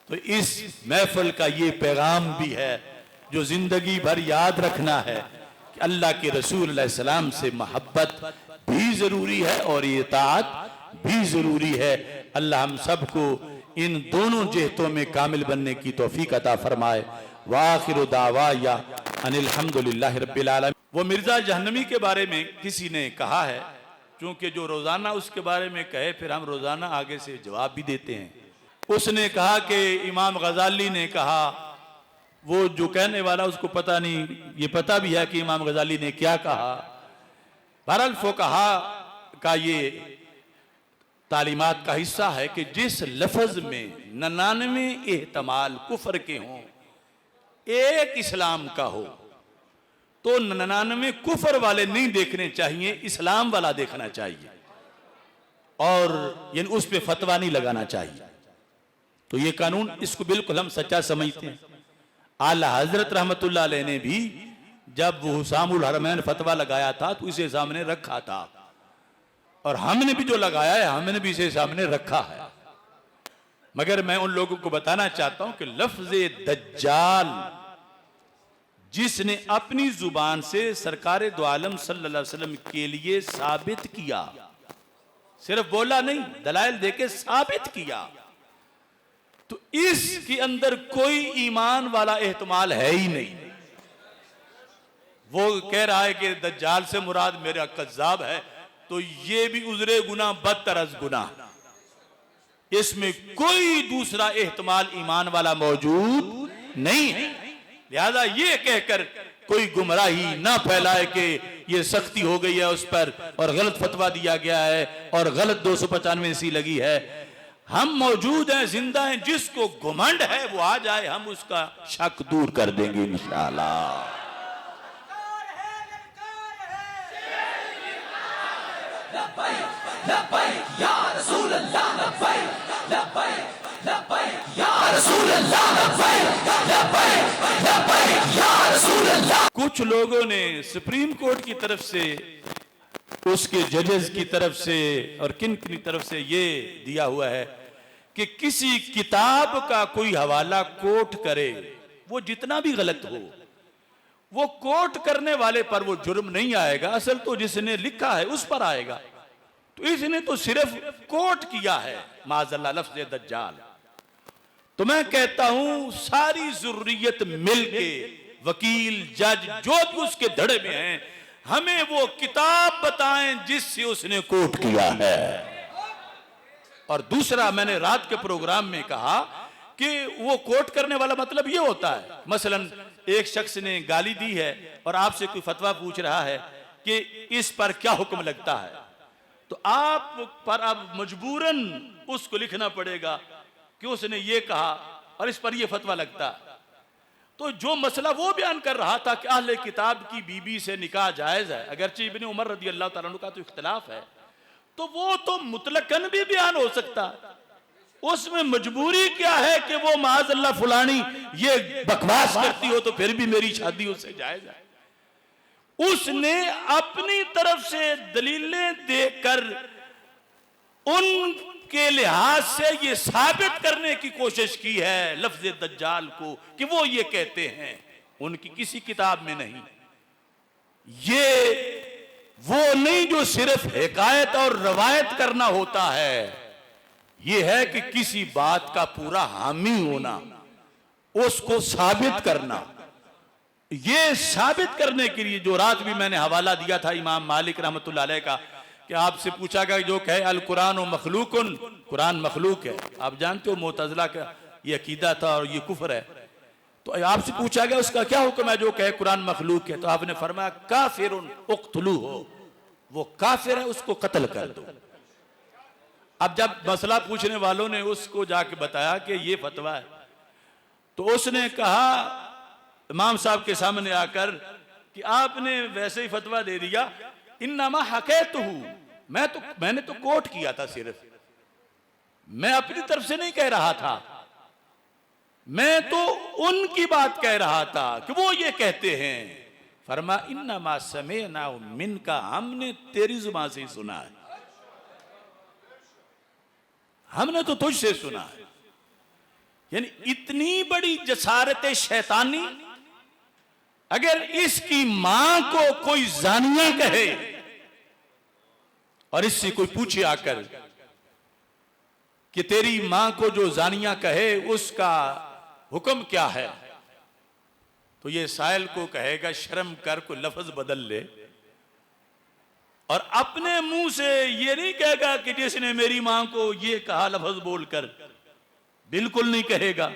तो इस महफिल का ये पैगाम भी है जो जिंदगी भर याद रखना है कि अल्लाह के रसूल अलैहि सलाम से मोहब्बत भी जरूरी है और इताअत भी जरूरी है। अल्लाह हम सबको इन दोनों जहतों में कामिल बनने की तौफीक अता फरमाए। वाखिरु दावाया अनिल हम्दुलिल्लाहि रब्बिल आलमीन। वो मिर्जा जहन्नमी के बारे में किसी ने कहा है, क्योंकि जो रोजाना उसके बारे में कहे फिर हम रोजाना आगे से जवाब भी देते हैं। उसने कहा कि इमाम गजाली ने कहा, वो जो कहने वाला उसको पता नहीं, ये पता भी है कि इमाम गजाली ने क्या कहा। बहरहाल फुक़हा का ये तालीमात का हिस्सा है कि जिस लफ्ज में 99 एहतमाल कुफर के हों, एक इस्लाम का हो, तो 99 कुफर वाले नहीं देखने चाहिए, इस्लाम वाला देखना चाहिए और यानी उस पे फतवा नहीं लगाना चाहिए। तो ये कानून, इसको बिल्कुल हम सच्चा समझते हैं। आला हजरत रहमतुल्लाह अलैह ने भी जब वो हुसामुल हरमैन फतवा लगाया था तो इसे सामने रखा था, और हमने भी जो लगाया है हमने भी इसे सामने रखा है। मगर मैं उन लोगों को बताना चाहता हूं कि लफ्ज़े दज्जाल जिसने अपनी जुबान से सरकारे दो आलम सल्लल्लाहु अलैहि वसल्लम के लिए साबित किया, सिर्फ बोला नहीं, दलाइल देके साबित किया, तो इसके अंदर कोई ईमान वाला एहतमाल है ही नहीं। वो कह रहा है कि दज्जाल से मुराद मेरा कज्जाब है, तो ये भी उजरे गुना बदतर अज गुना, इसमें कोई दूसरा एहतमाल ईमान वाला मौजूद नहीं है। लिहाजा ये कहकर कोई गुमराही ना फैलाए कि ये सख्ती हो गई है उस पर और गलत फतवा दिया गया है और गलत 295 सी लगी है। हम मौजूद हैं, जिंदा हैं, जिसको घुमंड है वो आ जाए, हम उसका शक दूर कर देंगे इंशाअल्लाह। कुछ लोगों ने सुप्रीम कोर्ट की तरफ से, उसके जजेस की तरफ से और किन की तरफ से ये दिया हुआ है कि किसी किताब का कोई हवाला कोट करे, वो जितना भी गलत हो, वो कोट करने वाले पर वो जुर्म नहीं आएगा, असल तो जिसने लिखा है उस पर आएगा। तो इसने तो सिर्फ कोट किया है माज़अल्लाह लफ्ज़ दज्जाल। तो मैं कहता हूं सारी ज़ुर्रियत मिलके, वकील, जज, जो भी उसके धड़े में हैं, हमें वो किताब बताएं जिससे उसने कोट किया है। और दूसरा, मैंने रात के प्रोग्राम में कहा कि वो कोट करने वाला मतलब ये होता है, मसलन एक शख्स ने गाली दी है और आपसे कोई फतवा पूछ रहा है कि इस पर क्या हुक्म लगता है, तो आप पर अब मजबूरन उसको लिखना पड़ेगा कि उसने ये कहा और इस पर ये फतवा लगता है। तो जो मसला वो बयान कर रहा था कि अहले किताब की बीबी से निकाह जायज है, अगरचे इब्ने उमर रदी अल्लाह तआला अन्हु का तो इख्तिलाफ है, तो वो तो मुतलकन भी बयान हो सकता है। उसमें मजबूरी क्या है कि वो माज़अल्लाह फुलानी ये बकवास करती हो तो फिर भी मेरी शादी उससे जायज है। उसने अपनी तरफ से दलीलें देकर उनके लिहाज से ये साबित करने की कोशिश की है लफ्ज़ दज्जाल को कि वो ये कहते हैं, उनकी किसी किताब में नहीं। ये वो नहीं जो सिर्फ हिकायत और रवायत करना होता है, ये है कि किसी बात का पूरा हामी होना, उसको साबित करना। ये साबित करने के लिए जो रात भी मैंने हवाला दिया था इमाम मालिक रहमतुल्लाह अलैह का, कि आपसे पूछा गया जो कहे अल कुरान व मखलूकुन, कुरान मखलूक है। आप जानते हो मुतज़िला का ये अकीदा था और ये कुफ्र है। तो आपसे पूछा गया उसका क्या हुक्म है जो कहे कुरान मखलूक है, तो आपने फरमाया काफिरुन उक्तलू हो, वो काफिर है उसको कत्ल कर दो। अब जब मसला पूछने वालों ने उसको जाके बताया कि ये फतवा है, तो उसने कहा इमाम साहब के सामने आकर कि आपने वैसे ही फतवा दे दिया, इन्नमा हकैतुहु, मैंने तो कोट किया था, सिर्फ मैं अपनी तरफ से नहीं कह रहा था, मैं तो उनकी बात कह रहा था कि वो ये कहते हैं। फरमा इन्नमा समेना मिनका, हमने तेरी जुबान से ही सुना है, हमने तो तुझसे सुना है। यानी इतनी बड़ी जसारत शैतानी, अगर इसकी मां को कोई जानिया कहे और इससे कोई पूछे आकर कि तेरी मां को जो जानिया कहे उसका हुक्म क्या है, तो ये साइल को कहेगा शर्म कर, कोई लफ्ज बदल ले, और अपने मुंह से ये नहीं कहेगा कि जिसने मेरी मां को ये कहा लफ्ज बोलकर, बिल्कुल नहीं कहेगा।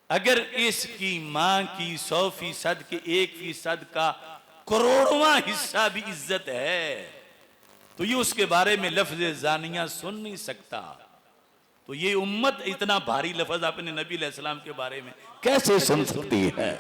अगर इसकी मां की 100% के 1% का करोड़वां हिस्सा भी इज्जत है, तो ये उसके बारे में लफ्ज जानिया सुन नहीं सकता। तो ये उम्मत इतना भारी लफ्ज अपने नबी अलैहिस्सलाम के बारे में कैसे सुन सकती है?